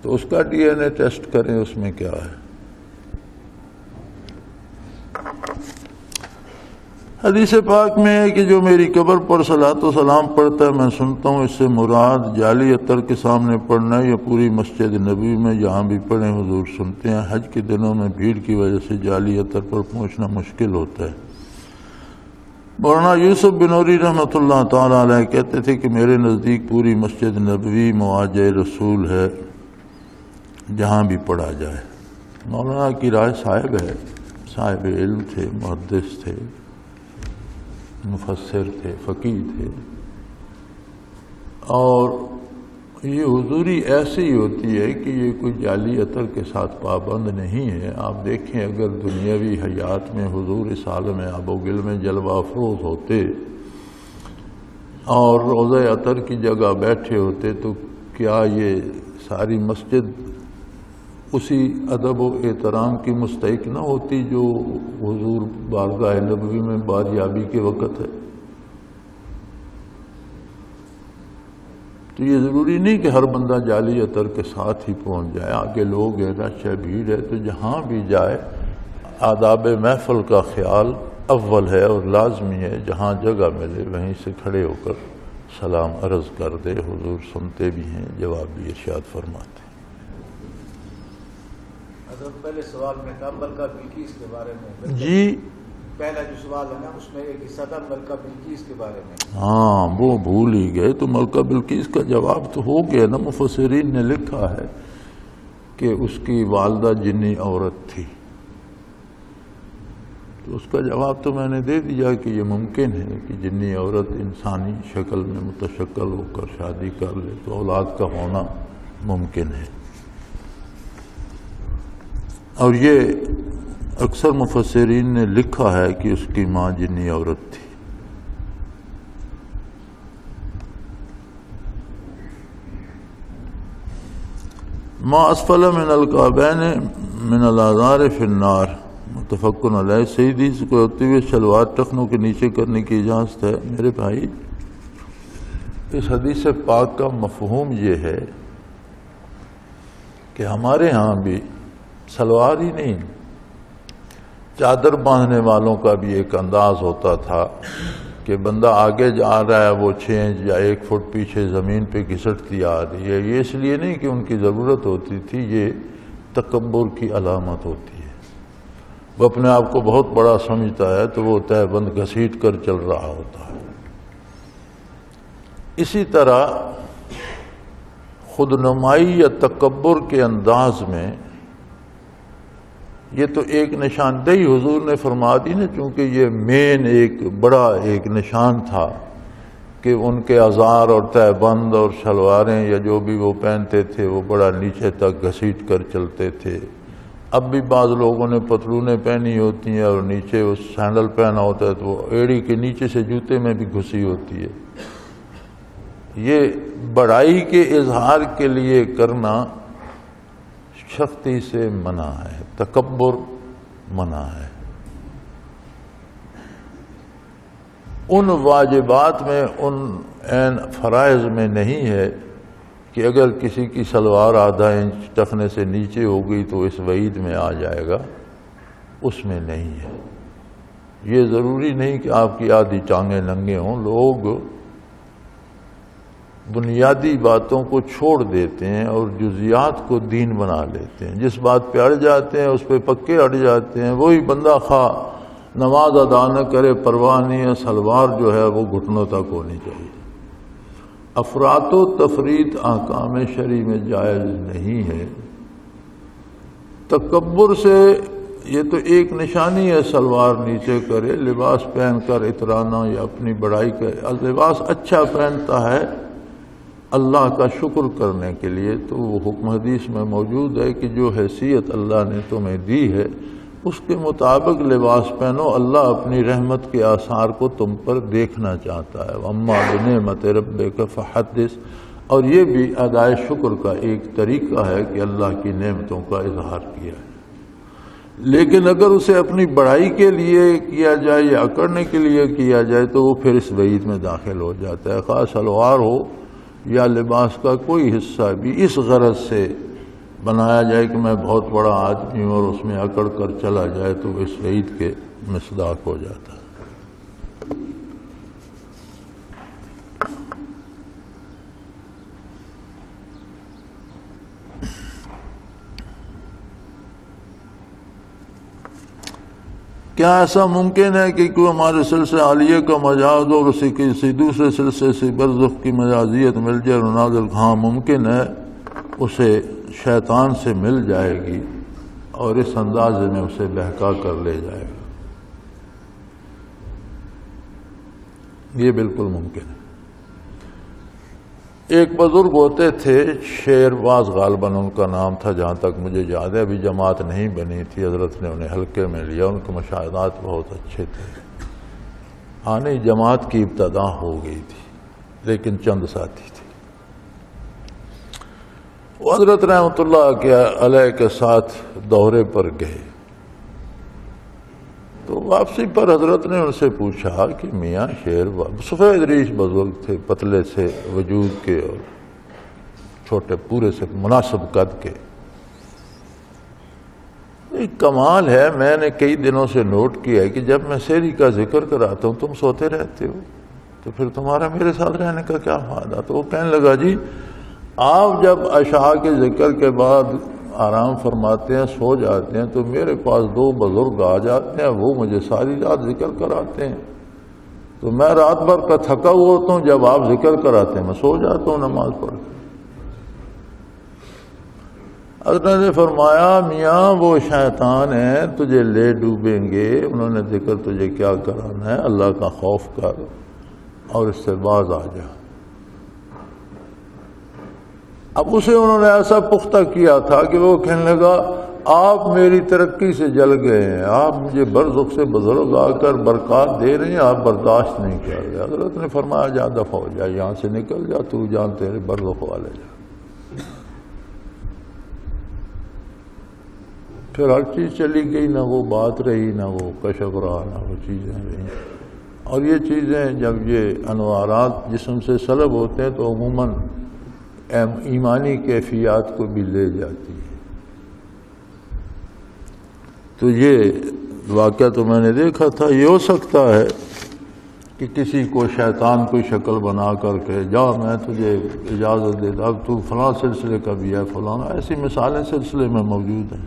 تو اس کا ڈی این اے ٹیسٹ کریں، اس میں کیا ہے۔ حدیث پاک میں ہے کہ جو میری قبر پر صلاۃ و سلام پڑھتا ہے میں سنتا ہوں، اس سے مراد جعلی عطر کے سامنے پڑھنا ہے یا پوری مسجد نبوی میں جہاں بھی پڑھیں حضور سنتے ہیں۔ حج کے دنوں میں بھیڑ کی وجہ سے جعلی عطر پر پہنچنا مشکل ہوتا ہے۔ مولانا یوسف بنوری رحمۃ اللہ تعالیٰ علیہ کہتے تھے کہ میرے نزدیک پوری مسجد نبوی مواجہ رسول ہے، جہاں بھی پڑھا جائے۔ مولانا کی رائے صاحب ہے، صاحب علم تھے، محدث تھے، مفسر تھے، فقیہ تھے، اور یہ حضوری ایسی ہوتی ہے کہ یہ کوئی جعلی عطر کے ساتھ پابند نہیں ہے۔ آپ دیکھیں اگر دنیاوی حیات میں حضور اس عالم آب و گل میں جلوہ افروز ہوتے اور روضہ عطر کی جگہ بیٹھے ہوتے تو کیا یہ ساری مسجد اسی ادب و احترام کی مستحق نہ ہوتی جو حضور بارگاہ نبوی میں باریابی کے وقت ہے؟ تو یہ ضروری نہیں کہ ہر بندہ جعلی عطر کے ساتھ ہی پہنچ جائے۔ آگے لوگ ہیں، رش ہے، بھیڑ ہے، تو جہاں بھی جائے آداب محفل کا خیال اول ہے اور لازمی ہے۔ جہاں جگہ ملے وہیں سے کھڑے ہو کر سلام عرض کر دے۔ حضور سنتے بھی ہیں، جواب بھی ارشاد فرماتے ہیں۔ حضرت پہلے سوال میں تھا ملکہ بلقیس کے بارے میں۔ جی پہلا جو سوال ہے نا اس میں ایک حصہ تھا ملکہ بلقیس کے بارے میں۔ ہاں وہ بھول ہی گئے، تو ملکہ بلقیس کا جواب تو ہو گیا نا۔ مفسرین نے لکھا ہے کہ اس کی والدہ جنی عورت تھی، تو اس کا جواب تو میں نے دے دیا کہ یہ ممکن ہے کہ جنی عورت انسانی شکل میں متشکل ہو کر شادی کر لے تو اولاد کا ہونا ممکن ہے۔ اور یہ اکثر مفسرین نے لکھا ہے کہ اس کی ماں جنی عورت تھی۔ ما اسفل من الکعبین من الازار فی النار، متفق علیہ۔ سیدی سے کو ہوتے ہوئے شلوار ٹخنوں کے نیچے کرنے کی اجازت ہے۔ میرے بھائی اس حدیث پاک کا مفہوم یہ ہے کہ ہمارے ہاں بھی سلوار ہی نہیں، چادر باندھنے والوں کا بھی ایک انداز ہوتا تھا کہ بندہ آگے جا رہا ہے وہ 6 انچ یا 1 فٹ پیچھے زمین پہ گھسٹتی آ رہی ہے۔ یہ اس لیے نہیں کہ ان کی ضرورت ہوتی تھی، یہ تکبر کی علامت ہوتی ہے۔ وہ اپنے آپ کو بہت بڑا سمجھتا ہے تو وہ تہ بند گھسیٹ کر چل رہا ہوتا ہے۔ اسی طرح خود نمائی یا تکبر کے انداز میں یہ تو ایک نشاندہی حضور نے فرما دی نا، چونکہ یہ مین ایک بڑا ایک نشان تھا کہ ان کے ازار اور تہ بند اور شلواریں یا جو بھی وہ پہنتے تھے وہ بڑا نیچے تک گھسیٹ کر چلتے تھے۔ اب بھی بعض لوگوں نے پتلونیں پہنی ہوتی ہیں اور نیچے وہ سینڈل پہنا ہوتا ہے تو وہ ایڑی کے نیچے سے جوتے میں بھی گھسی ہوتی ہے۔ یہ بڑائی کے اظہار کے لیے کرنا سختی سے منع ہے، تکبر منع ہے۔ ان واجبات میں، ان عین فرائض میں نہیں ہے کہ اگر کسی کی سلوار آدھا انچ ٹخنے سے نیچے ہو گئی تو اس وعید میں آ جائے گا، اس میں نہیں ہے۔ یہ ضروری نہیں کہ آپ کی آدھی ٹانگیں ننگے ہوں۔ لوگ بنیادی باتوں کو چھوڑ دیتے ہیں اور جزیات کو دین بنا لیتے ہیں۔ جس بات پہ اڑ جاتے ہیں اس پہ پکے اڑ جاتے ہیں۔ وہی بندہ خواہ نماز ادا نہ کرے پرواہ نہیں ہے، سلوار جو ہے وہ گھٹنوں تک ہونی چاہیے۔ افراط و تفریط احکام شرعی میں جائز نہیں ہے۔ تکبر سے یہ تو ایک نشانی ہے، سلوار نیچے کرے، لباس پہن کر اترانا یا اپنی بڑائی کرے۔ لباس اچھا پہنتا ہے اللہ کا شکر کرنے کے لیے، تو وہ حکم حدیث میں موجود ہے کہ جو حیثیت اللہ نے تمہیں دی ہے اس کے مطابق لباس پہنو، اللہ اپنی رحمت کے آثار کو تم پر دیکھنا چاہتا ہے۔ وَأَمَّا بِنِعْمَةِ رَبِّكَ فَحَدِّثْ، اور یہ بھی ادائے شکر کا ایک طریقہ ہے کہ اللہ کی نعمتوں کا اظہار کیا ہے۔ لیکن اگر اسے اپنی بڑائی کے لیے کیا جائے یا اکڑنے کے لیے کیا جائے تو وہ پھر اس وعید میں داخل ہو جاتا ہے۔ خاص سلوار ہو یا لباس کا کوئی حصہ بھی اس غرض سے بنایا جائے کہ میں بہت بڑا آدمی ہوں اور اس میں اکڑ کر چلا جائے تو اس وعید کے مصداق ہو جاتا ہے۔ کیا ایسا ممکن ہے کہ کوئی ہمارے سلسلہ عالیہ کا مجاز اور اسے کسی دوسرے سلسلے سے برزخ کی مجازیت مل جائے اور نازل؟ ہاں ممکن ہے، اسے شیطان سے مل جائے گی اور اس انداز میں اسے بہکا کر لے جائے گا، یہ بالکل ممکن ہے۔ ایک بزرگ ہوتے تھے شیر باز غالباً ان کا نام تھا، جہاں تک مجھے یاد ہے، ابھی جماعت نہیں بنی تھی، حضرت نے انہیں حلقے میں لیا، ان کے مشاہدات بہت اچھے تھے۔ آنے جماعت کی ابتدا ہو گئی تھی لیکن چند ساتھی تھے۔ وہ حضرت رحمۃ اللہ علیہ کے ساتھ دورے پر گئے تو واپسی پر حضرت نے ان سے پوچھا کہ میاں شیر سفید ریش بزرگ تھے، پتلے سے وجود کے اور چھوٹے پورے سے مناسب قد کے، ایک کمال ہے، میں نے کئی دنوں سے نوٹ کیا ہے کہ جب میں سحری کا ذکر کراتا ہوں تم سوتے رہتے ہو، تو پھر تمہارا میرے ساتھ رہنے کا کیا فائدہ؟ تو وہ کہنے لگا جی آپ جب عشاء کے ذکر کے بعد آرام فرماتے ہیں، سو جاتے ہیں، تو میرے پاس دو بزرگ آ جاتے ہیں، وہ مجھے ساری رات ذکر کراتے ہیں، تو میں رات بھر کا تھکا ہوا ہوتا ہوں، جب آپ ذکر کراتے ہیں میں سو جاتا ہوں نماز پڑھ کے۔ حضرت نے فرمایا میاں وہ شیطان ہیں، تجھے لے ڈوبیں گے، انہوں نے ذکر تجھے کیا کرانا ہے، اللہ کا خوف کر اور اس سے باز آ جا۔ اب اسے انہوں نے ایسا پختہ کیا تھا کہ وہ کہنے لگا آپ میری ترقی سے جل گئے ہیں، آپ مجھے برزخ سے بزرگ آ کر برکات دے رہے ہیں، آپ برداشت نہیں کر رہے۔ حضرت نے فرمایا جا دفع ہو جا، یہاں سے نکل جا، تو جان تیرے برزخ والے جا۔ پھر ہر چیز چلی گئی، نہ وہ بات رہی، نہ وہ کشف رہا، نہ وہ چیزیں رہیں۔ اور یہ چیزیں جب یہ انوارات جسم سے سلب ہوتے ہیں تو عموماً ایمانی کیفیات کو بھی لے جاتی ہے۔ تو یہ واقعہ تو میں نے دیکھا تھا، یہ ہو سکتا ہے کہ کسی کو شیطان کوئی شکل بنا کر کے جا میں تجھے اجازت دیتا، اب تو فلاں سلسلے کا بھی ہے، فلاں، ایسی مثالیں سلسلے میں موجود ہیں۔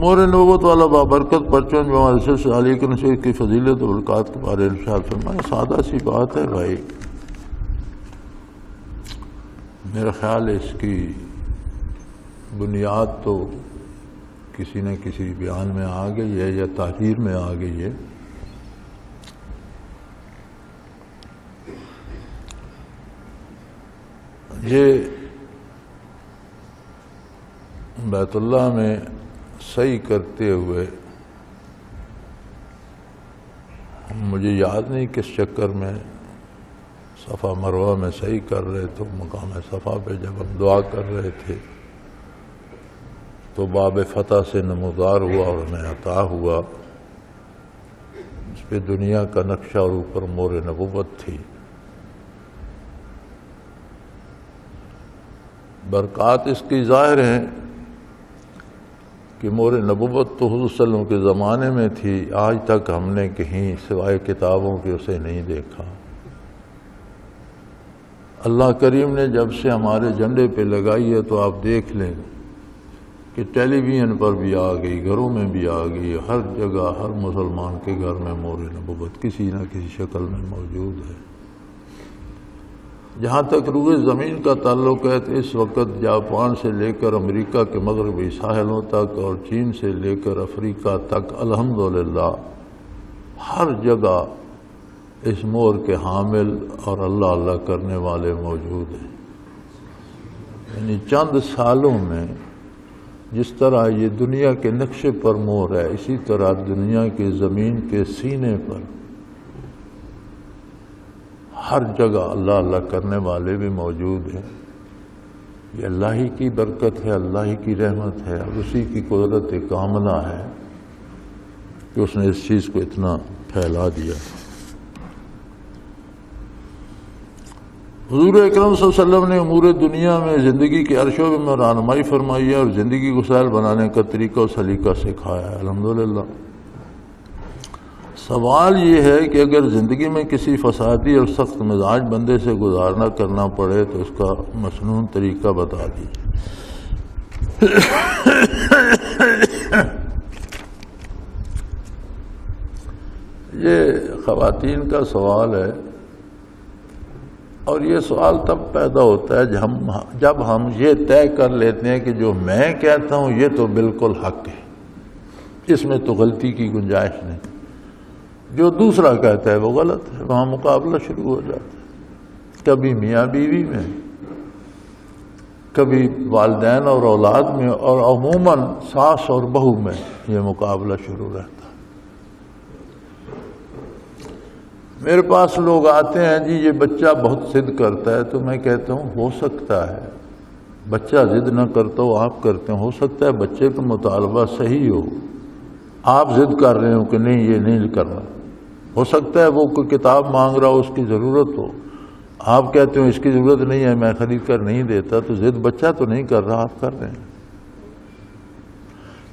مور نبوت والا بابرکت پرچون جو ہمارے سلسلہ علی کے نصیر کی فضیلت و برکات کے بارے میں ارشاد فرمایا، سادہ سی بات ہے بھائی، میرا خیال ہے اس کی بنیاد تو کسی نہ کسی بیان میں آ گئی ہے یا تحریر میں آ گئی ہے۔ یہ بیت اللہ میں صحیح کرتے ہوئے مجھے یاد نہیں کس چکر میں صفا مروہ میں صحیح کر رہے تو مقام صفا پہ جب ہم دعا کر رہے تھے تو باب فتح سے نمودار ہوا اور ہمیں عطا ہوا، اس پہ دنیا کا نقشہ اور اوپر مور نبوت تھی۔ برکات اس کی ظاہر ہیں کہ مور نبوت تو حضور صلی اللہ علیہ وسلم کے زمانے میں تھی، آج تک ہم نے کہیں سوائے کتابوں کے اسے نہیں دیکھا۔ اللہ کریم نے جب سے ہمارے جھنڈے پہ لگائی ہے تو آپ دیکھ لیں کہ ٹیلی ویژن پر بھی آ گئی، گھروں میں بھی آ گئی، ہر جگہ ہر مسلمان کے گھر میں مور نبوت کسی نہ کسی شکل میں موجود ہے۔ جہاں تک روئے زمین کا تعلق ہے تو اس وقت جاپان سے لے کر امریکہ کے مغربی ساحلوں تک اور چین سے لے کر افریقہ تک الحمدللہ ہر جگہ اس مور کے حامل اور اللہ اللہ کرنے والے موجود ہیں۔ یعنی چند سالوں میں جس طرح یہ دنیا کے نقشے پر مور ہے، اسی طرح دنیا کی زمین کے سینے پر ہر جگہ اللہ اللہ کرنے والے بھی موجود ہیں۔ یہ اللہ ہی کی برکت ہے، اللہ ہی کی رحمت ہے، اور اسی کی قدرت کاملہ ہے کہ اس نے اس چیز کو اتنا پھیلا دیا۔ حضور اکرم صلی اللہ علیہ وسلم نے امور دنیا میں زندگی کے ہر شعبے میں رہنمائی فرمائی ہے اور زندگی کو سہل بنانے کا طریقہ اور سلیقہ سکھایا ہے، الحمدللہ۔ سوال یہ ہے کہ اگر زندگی میں کسی فسادی اور سخت مزاج بندے سے گزارنا کرنا پڑے تو اس کا مسنون طریقہ بتا دیجیے۔ یہ خواتین کا سوال ہے، اور یہ سوال تب پیدا ہوتا ہے جب ہم یہ طے کر لیتے ہیں کہ جو میں کہتا ہوں یہ تو بالکل حق ہے، اس میں تو غلطی کی گنجائش نہیں، جو دوسرا کہتا ہے وہ غلط ہے، وہاں مقابلہ شروع ہو جاتا ہے، کبھی میاں بیوی میں، کبھی والدین اور اولاد میں، اور عموماً ساس اور بہو میں یہ مقابلہ شروع رہتا ہے۔ میرے پاس لوگ آتے ہیں، جی یہ بچہ بہت ضد کرتا ہے، تو میں کہتا ہوں ہو سکتا ہے بچہ ضد نہ کرتا ہو، آپ کرتے ہیں، ہو سکتا ہے بچے کا مطالبہ صحیح ہو، آپ ضد کر رہے ہو کہ نہیں یہ نہیں کرنا، ہو سکتا ہے وہ کوئی کتاب مانگ رہا ہو، اس کی ضرورت ہو، آپ کہتے ہو اس کی ضرورت نہیں ہے میں خرید کر نہیں دیتا، تو ضد بچہ تو نہیں کر رہا، آپ کر رہے ہیں۔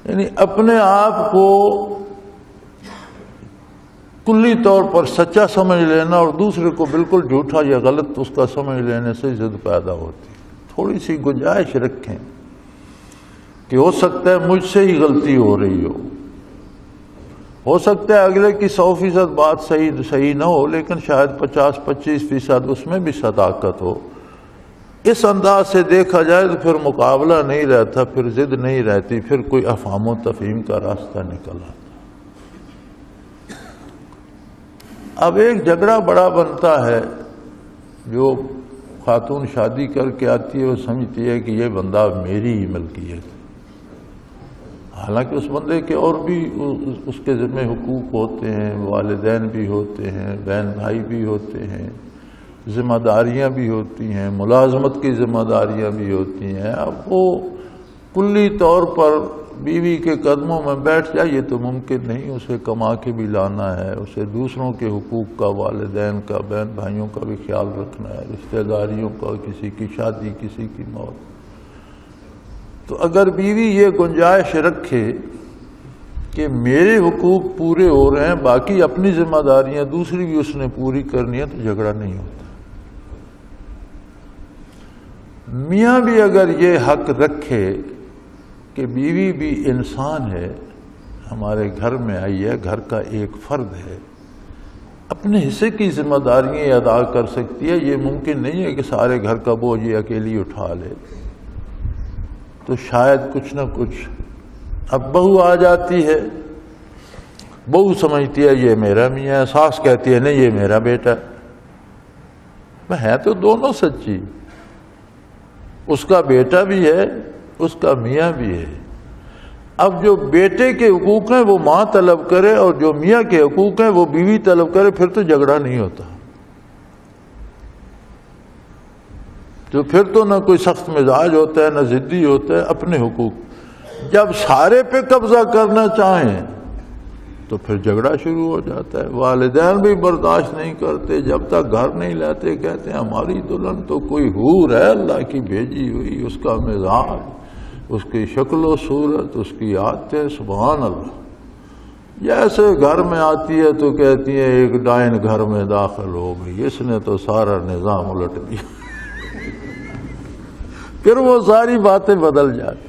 یعنی اپنے آپ کو کلی طور پر سچا سمجھ لینا اور دوسرے کو بالکل جھوٹا یا غلط اس کا سمجھ لینے سے ضد پیدا ہوتی ہے۔ تھوڑی سی گنجائش رکھیں کہ ہو سکتا ہے مجھ سے ہی غلطی ہو رہی ہو سکتا ہے اگلے کی 100% بات صحیح نہ ہو، لیکن شاید 50-25% اس میں بھی صداقت ہو۔ اس انداز سے دیکھا جائے تو پھر مقابلہ نہیں رہتا، پھر ضد نہیں رہتی، پھر کوئی افہام و تفہیم کا راستہ نکل آتا۔ اب ایک جھگڑا بڑا بنتا ہے، جو خاتون شادی کر کے آتی ہے وہ سمجھتی ہے کہ یہ بندہ میری ہی ملکیت ہے، حالانکہ اس بندے کے اور بھی اس کے ذمہ حقوق ہوتے ہیں، والدین بھی ہوتے ہیں، بہن بھائی بھی ہوتے ہیں، ذمہ داریاں بھی ہوتی ہیں، ملازمت کی ذمہ داریاں بھی ہوتی ہیں۔ اب وہ کلی طور پر بیوی کے قدموں میں بیٹھ جائے یہ تو ممکن نہیں، اسے کما کے بھی لانا ہے، اسے دوسروں کے حقوق کا، والدین کا، بہن بھائیوں کا بھی خیال رکھنا ہے، رشتہ داریوں کا، کسی کی شادی، کسی کی موت۔ تو اگر بیوی یہ گنجائش رکھے کہ میرے حقوق پورے ہو رہے ہیں، باقی اپنی ذمہ داریاں دوسری بھی اس نے پوری کرنی ہے، تو جھگڑا نہیں ہوتا۔ میاں بھی اگر یہ حق رکھے کہ بیوی بھی انسان ہے، ہمارے گھر میں آئی ہے، گھر کا ایک فرد ہے، اپنے حصے کی ذمہ داریاں ادا کر سکتی ہے، یہ ممکن نہیں ہے کہ سارے گھر کا بوجھ یہ اکیلی اٹھا لے، تو شاید کچھ نہ کچھ۔ اب بہو آ جاتی ہے، بہو سمجھتی ہے یہ میرا میاں ہے، ساس کہتی ہے نہیں یہ میرا بیٹا ہے تو دونوں سچی، اس کا بیٹا بھی ہے، اس کا میاں بھی ہے۔ اب جو بیٹے کے حقوق ہیں وہ ماں طلب کرے اور جو میاں کے حقوق ہیں وہ بیوی طلب کرے، پھر تو جھگڑا نہیں ہوتا، تو پھر تو نہ کوئی سخت مزاج ہوتا ہے، نہ ضدی ہوتا ہے، اپنے حقوق۔ جب سارے پہ قبضہ کرنا چاہیں تو پھر جھگڑا شروع ہو جاتا ہے۔ والدین بھی برداشت نہیں کرتے، جب تک گھر نہیں لاتے کہتے ہیں ہماری دلہن تو کوئی حور ہے اللہ کی بھیجی ہوئی، اس کا مزاج، اس کی شکل و صورت، اس کی عادتیں، سبحان اللہ۔ جیسے گھر میں آتی ہے تو کہتی ہے ایک ڈائن گھر میں داخل ہو گئی، اس نے تو سارا نظام الٹ دیا۔ پھر وہ ساری باتیں بدل جاتی۔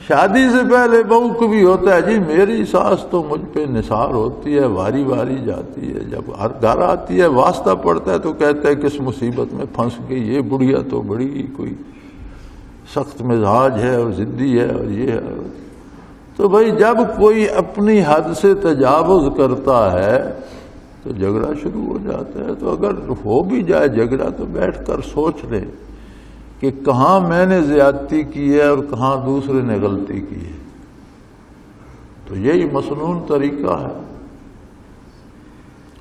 شادی سے پہلے بہو کو بھی ہوتا ہے جی میری ساس تو مجھ پہ نثار ہوتی ہے، واری واری جاتی ہے، جب ہر گھر آتی ہے واسطہ پڑتا ہے تو کہتا ہے کس مصیبت میں پھنس گئی، یہ بڑھیا تو بڑی کوئی سخت مزاج ہے اور ضدی ہے اور یہ ہے۔ تو بھائی جب کوئی اپنی حد سے تجاوز کرتا ہے تو جھگڑا شروع ہو جاتا ہے۔ تو اگر ہو بھی جائے جھگڑا تو بیٹھ کر سوچ لیں کہ کہاں میں نے زیادتی کی ہے اور کہاں دوسرے نے غلطی کی ہے، تو یہی مسنون طریقہ ہے۔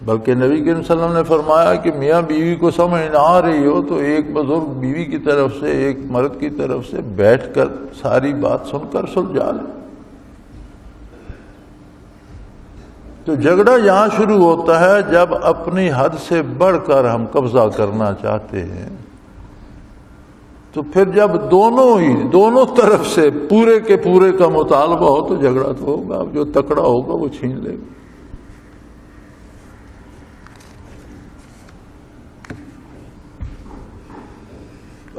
بلکہ نبی کریم صلی اللہ علیہ وسلم نے فرمایا کہ میاں بیوی کو سمجھ نہ آ رہی ہو تو ایک بزرگ بیوی کی طرف سے، ایک مرد کی طرف سے بیٹھ کر ساری بات سن کر سلجھا لے۔ تو جھگڑا یہاں شروع ہوتا ہے جب اپنی حد سے بڑھ کر ہم قبضہ کرنا چاہتے ہیں، تو پھر جب دونوں طرف سے پورے کے پورے کا مطالبہ ہو تو جھگڑا تو ہوگا، اب جو تکڑا ہوگا وہ چھین لے گا۔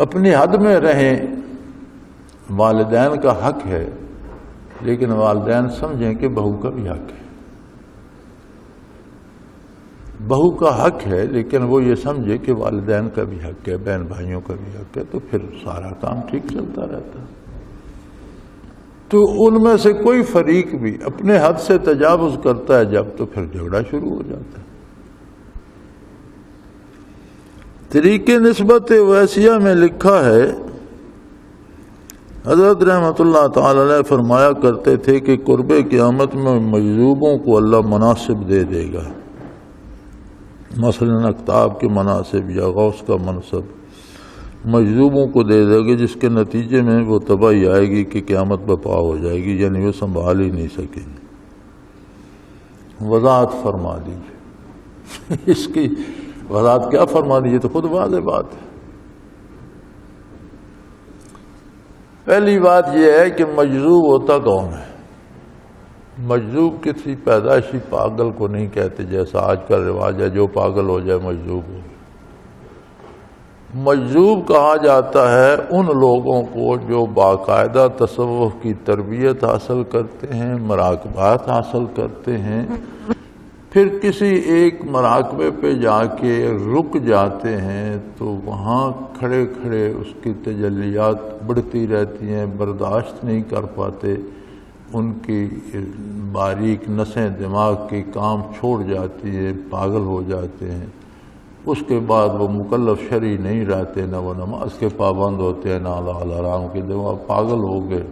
اپنی حد میں رہیں، والدین کا حق ہے، لیکن والدین سمجھیں کہ بہو کا بھی حق ہے۔ بہو کا حق ہے، لیکن وہ یہ سمجھے کہ والدین کا بھی حق ہے، بہن بھائیوں کا بھی حق ہے، تو پھر سارا کام ٹھیک چلتا رہتا ہے۔ تو ان میں سے کوئی فریق بھی اپنے حد سے تجاوز کرتا ہے جب، تو پھر جھگڑا شروع ہو جاتا ہے۔ طریقے نسبت ویسیہ میں لکھا ہے، حضرت رحمۃ اللہ تعالی علیہ فرمایا کرتے تھے کہ قرب قیامت میں مجذوبوں کو اللہ مناصب دے دے گا، مثلا اقطاب کے مناصب یا غوث کا منصب مجذوبوں کو دے دے گا، جس کے نتیجے میں وہ تباہی آئے گی کہ قیامت برپا ہو جائے گی، یعنی وہ سنبھال ہی نہیں سکیں گے۔ وضاحت فرما دیجیے اس کی وضاحت کیا فرما دیجیے، تو خود واضح بات ہے۔ پہلی بات یہ ہے کہ مجذوب ہوتا کون ہے؟ مجذوب کسی پیدائشی پاگل کو نہیں کہتے، جیسا آج کا رواج ہے جو پاگل ہو جائے مجذوب ہو۔ مجذوب کہا جاتا ہے ان لوگوں کو جو باقاعدہ تصوف کی تربیت حاصل کرتے ہیں، مراقبات حاصل کرتے ہیں، پھر کسی ایک مراقبے پہ جا کے رک جاتے ہیں تو وہاں کھڑے کھڑے اس کی تجلیات بڑھتی رہتی ہیں، برداشت نہیں کر پاتے، ان کی باریک نسیں دماغ کی کام چھوڑ جاتی ہے، پاگل ہو جاتے ہیں۔ اس کے بعد وہ مکلف شرعی نہیں رہتے، نہ وہ نماز کے پابند ہوتے ہیں، نہ حلال حرام کے، دماغ پاگل ہو گئے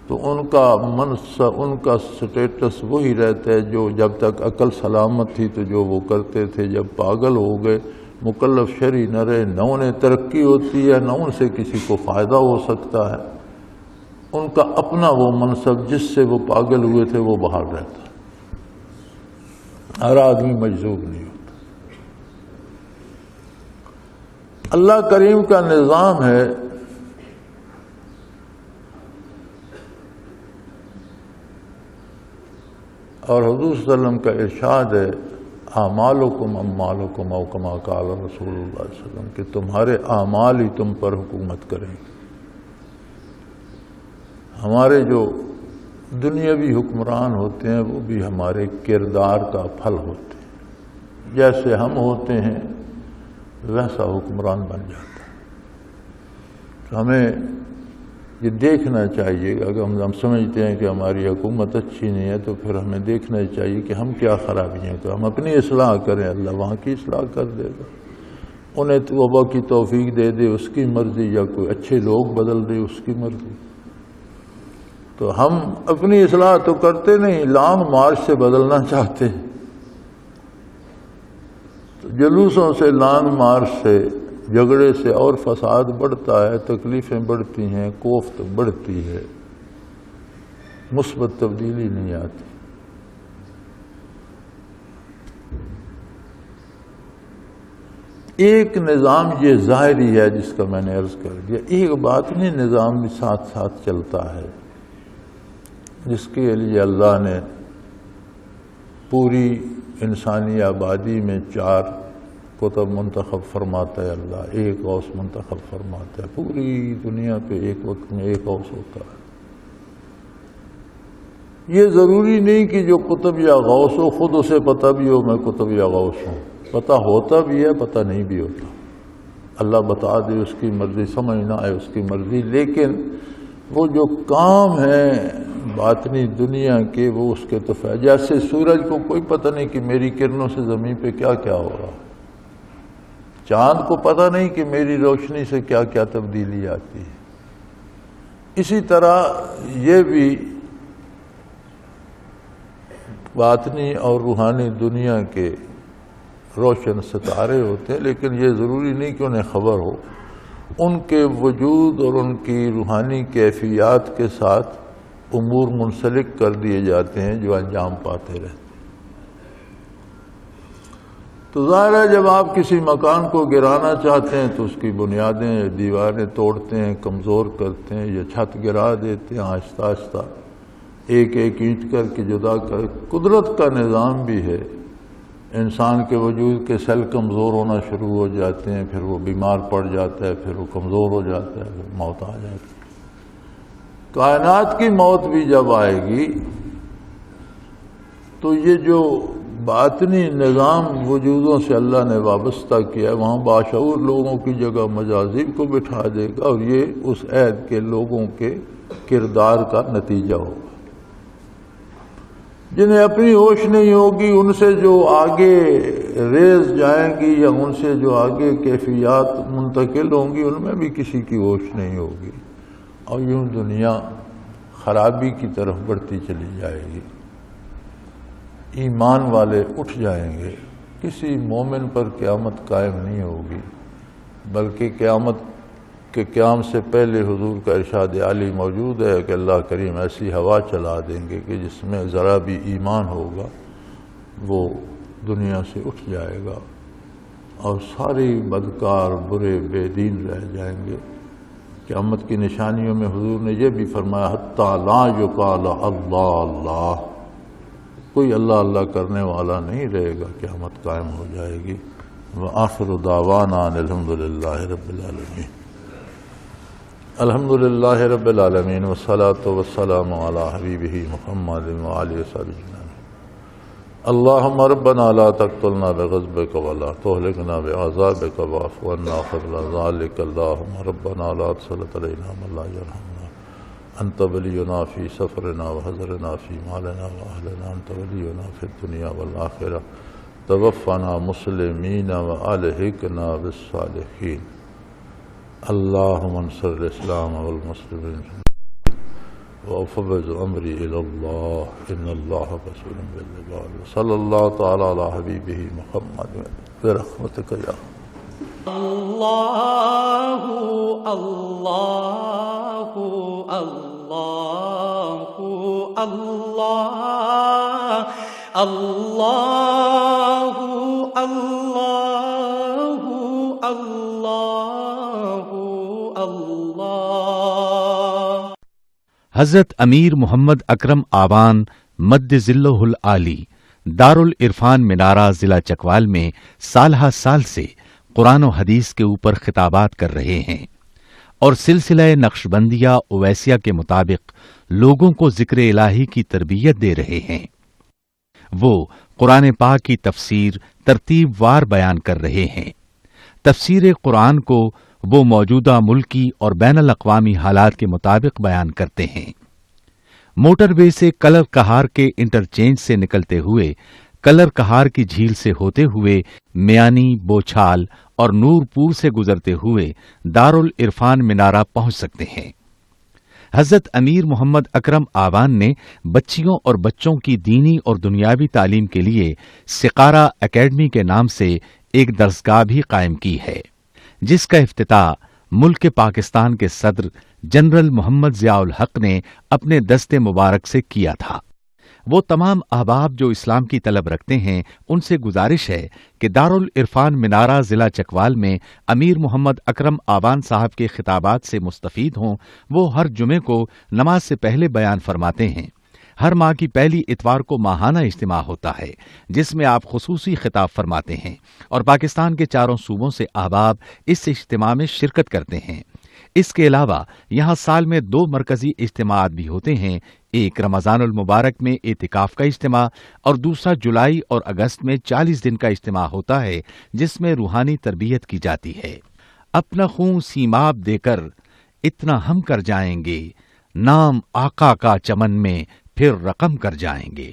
تو ان کا منصب، ان کا سٹیٹس وہی رہتا ہے جو جب تک عقل سلامت تھی تو جو وہ کرتے تھے، جب پاگل ہو گئے مکلف شرعی نہ رہے، نہ انہیں ترقی ہوتی ہے، نہ ان سے کسی کو فائدہ ہو سکتا ہے، ان کا اپنا وہ منصب جس سے وہ پاگل ہوئے تھے وہ بحال رہتا ہے۔ ہر آدمی مجذوب نہیں ہوتا۔ اللہ کریم کا نظام ہے اور حضور صلی اللہ علیہ وسلم کا ارشاد ہے، اعمالکم اموالکم او کما قال رسول اللہ صلی اللہ علیہ وسلم، کہ تمہارے اعمال ہی تم پر حکومت کریں گے۔ ہمارے جو دنیاوی حکمران ہوتے ہیں وہ بھی ہمارے کردار کا پھل ہوتے ہیں، جیسے ہم ہوتے ہیں ویسا حکمران بن جاتا ہے۔ تو ہمیں یہ دیکھنا چاہیے، اگر ہم سمجھتے ہیں کہ ہماری حکومت اچھی نہیں ہے تو پھر ہمیں دیکھنا چاہیے کہ ہم کیا خرابیاں کریں، ہم اپنی اصلاح کریں، اللہ وہاں کی اصلاح کر دے گا، انہیں توبہ کی توفیق دے دے، اس کی مرضی، یا کوئی اچھے لوگ بدل دے، اس کی مرضی۔ تو ہم اپنی اصلاح تو کرتے نہیں، لانگ مارچ سے بدلنا چاہتے ہیں۔ جلوسوں سے، لانگ مارچ سے، جھگڑے سے اور فساد بڑھتا ہے، تکلیفیں بڑھتی ہیں، کوفت بڑھتی ہے، مثبت تبدیلی نہیں آتی۔ ایک نظام یہ ظاہری ہے جس کا میں نے عرض کر دیا، ایک باطنی نظام بھی ساتھ ساتھ چلتا ہے، جس کے لیے اللہ نے پوری انسانی آبادی میں 4 کتب منتخب فرماتا ہے، اللہ ایک غوث منتخب فرماتا ہے، پوری دنیا پہ ایک وقت میں ایک غوث ہوتا ہے۔ یہ ضروری نہیں کہ جو قطب یا غوث ہو خود اسے پتہ بھی ہو میں قطب یا غوث ہوں، پتہ ہوتا بھی ہے، پتہ نہیں بھی ہوتا، اللہ بتا دے، اس کی مرضی، سمجھ نہ آئے اس کی مرضی، لیکن وہ جو کام ہے باطنی دنیا کے وہ اس کے تفاہ، جیسے سورج کو کوئی پتہ نہیں کہ میری کرنوں سے زمین پہ کیا کیا ہو رہا، چاند کو پتہ نہیں کہ میری روشنی سے کیا کیا تبدیلی آتی ہے، اسی طرح یہ بھی باطنی اور روحانی دنیا کے روشن ستارے ہوتے ہیں، لیکن یہ ضروری نہیں کہ انہیں خبر ہو، ان کے وجود اور ان کی روحانی کیفیات کے ساتھ امور منسلک کر دیے جاتے ہیں جو انجام پاتے رہتے ہیں۔ تو ظاہر ہے جب آپ کسی مکان کو گرانا چاہتے ہیں تو اس کی بنیادیں، دیواریں توڑتے ہیں، کمزور کرتے ہیں، یا چھت گرا دیتے ہیں آہستہ آہستہ، ایک ایک اینٹ کر کے جدا کر۔ قدرت کا نظام بھی ہے، انسان کے وجود کے سیل کمزور ہونا شروع ہو جاتے ہیں، پھر وہ بیمار پڑ جاتا ہے، پھر وہ کمزور ہو جاتا ہے، پھر موت آ جاتی ہے۔ کائنات کی موت بھی جب آئے گی تو یہ جو باطنی نظام وجودوں سے اللہ نے وابستہ کیا ہے، وہاں باشعور لوگوں کی جگہ مجازیب کو بٹھا دے گا، اور یہ اس عہد کے لوگوں کے کردار کا نتیجہ ہوگا۔ جنہیں اپنی ہوش نہیں ہوگی، ان سے جو آگے ریز جائیں گی یا ان سے جو آگے کیفیات منتقل ہوں گی، ان میں بھی کسی کی ہوش نہیں ہوگی، اور یوں دنیا خرابی کی طرف بڑھتی چلی جائے گی۔ ایمان والے اٹھ جائیں گے، کسی مومن پر قیامت قائم نہیں ہوگی، بلکہ قیامت کے قیام سے پہلے حضور کا ارشاد عالی موجود ہے کہ اللہ کریم ایسی ہوا چلا دیں گے کہ جس میں ذرا بھی ایمان ہوگا وہ دنیا سے اٹھ جائے گا، اور سارے بدکار برے بے دین رہ جائیں گے۔ قیامت کی نشانیوں میں حضور نے یہ بھی فرمایا حتیٰ لا یقال اللہ اللہ، کوئی اللہ اللہ کرنے والا نہیں رہے گا، قیامت قائم ہو جائے گی۔ وآخر دعوانا ان الحمدللہ رب العالمین۔ الحمدللہ رب العالمین والصلاة والسلام علی حبیبہ محمد وآلہ وصحبہ اجمعین۔ اللہم ربنا لا تقتلنا بغضبک ولا تہلکنا بعذابک واعف عنا قبل ذلک۔ اللہم ربنا لا تسلط علینا من لا یرحمنا، انت ولینا فی سفرنا وحضرنا فی مالنا واہلنا، انت ولینا فی الدنیا والآخرہ، توفنا مسلمین والحقنا بالصالحین۔ اللہم انصر الاسلام والمسلمین وافوض امری الی اللہ ان اللہ بصیر بالعباد۔ صلی اللہ تعالی علی حبیبہ محمد برحمتک یا اللہ اللہ اللہ اللہ اللہ اللہ اللہ۔ حضرت امیر محمد اکرم آوان مد ذلہ العالی دارالعرفان منارہ ضلع چکوال میں سالہ سال سے قرآن و حدیث کے اوپر خطابات کر رہے ہیں، اور سلسلہ نقشبندیہ اویسیہ کے مطابق لوگوں کو ذکر الہی کی تربیت دے رہے ہیں۔ وہ قرآن پاک کی تفسیر ترتیب وار بیان کر رہے ہیں۔ تفسیر قرآن کو وہ موجودہ ملکی اور بین الاقوامی حالات کے مطابق بیان کرتے ہیں۔ موٹر وے سے کلر کہار کے انٹرچینج سے نکلتے ہوئے، کلر کہار کی جھیل سے ہوتے ہوئے، میانی، بوچھال اور نور پور سے گزرتے ہوئے دارالعرفان منارہ پہنچ سکتے ہیں۔ حضرت امیر محمد اکرم آوان نے بچیوں اور بچوں کی دینی اور دنیاوی تعلیم کے لیے سقارہ اکیڈمی کے نام سے ایک درسگاہ بھی قائم کی ہے، جس کا افتتاح ملک پاکستان کے صدر جنرل محمد ضیاء الحق نے اپنے دست مبارک سے کیا تھا۔ وہ تمام احباب جو اسلام کی طلب رکھتے ہیں ان سے گزارش ہے کہ دارالعرفان منارہ ضلع چکوال میں امیر محمد اکرم آوان صاحب کے خطابات سے مستفید ہوں۔ وہ ہر جمعے کو نماز سے پہلے بیان فرماتے ہیں۔ ہر ماہ کی پہلی اتوار کو ماہانہ اجتماع ہوتا ہے جس میں آپ خصوصی خطاب فرماتے ہیں، اور پاکستان کے چاروں صوبوں سے احباب اس اجتماع میں شرکت کرتے ہیں۔ اس کے علاوہ یہاں سال میں 2 مرکزی اجتماعات بھی ہوتے ہیں، ایک رمضان المبارک میں اعتکاف کا اجتماع اور دوسرا جولائی اور اگست میں 40 دن کا اجتماع ہوتا ہے جس میں روحانی تربیت کی جاتی ہے۔ اپنا خون سیماب دے کر اتنا ہم کر جائیں گے، نام آقا کا چمن میں پھر رقم کر جائیں گے۔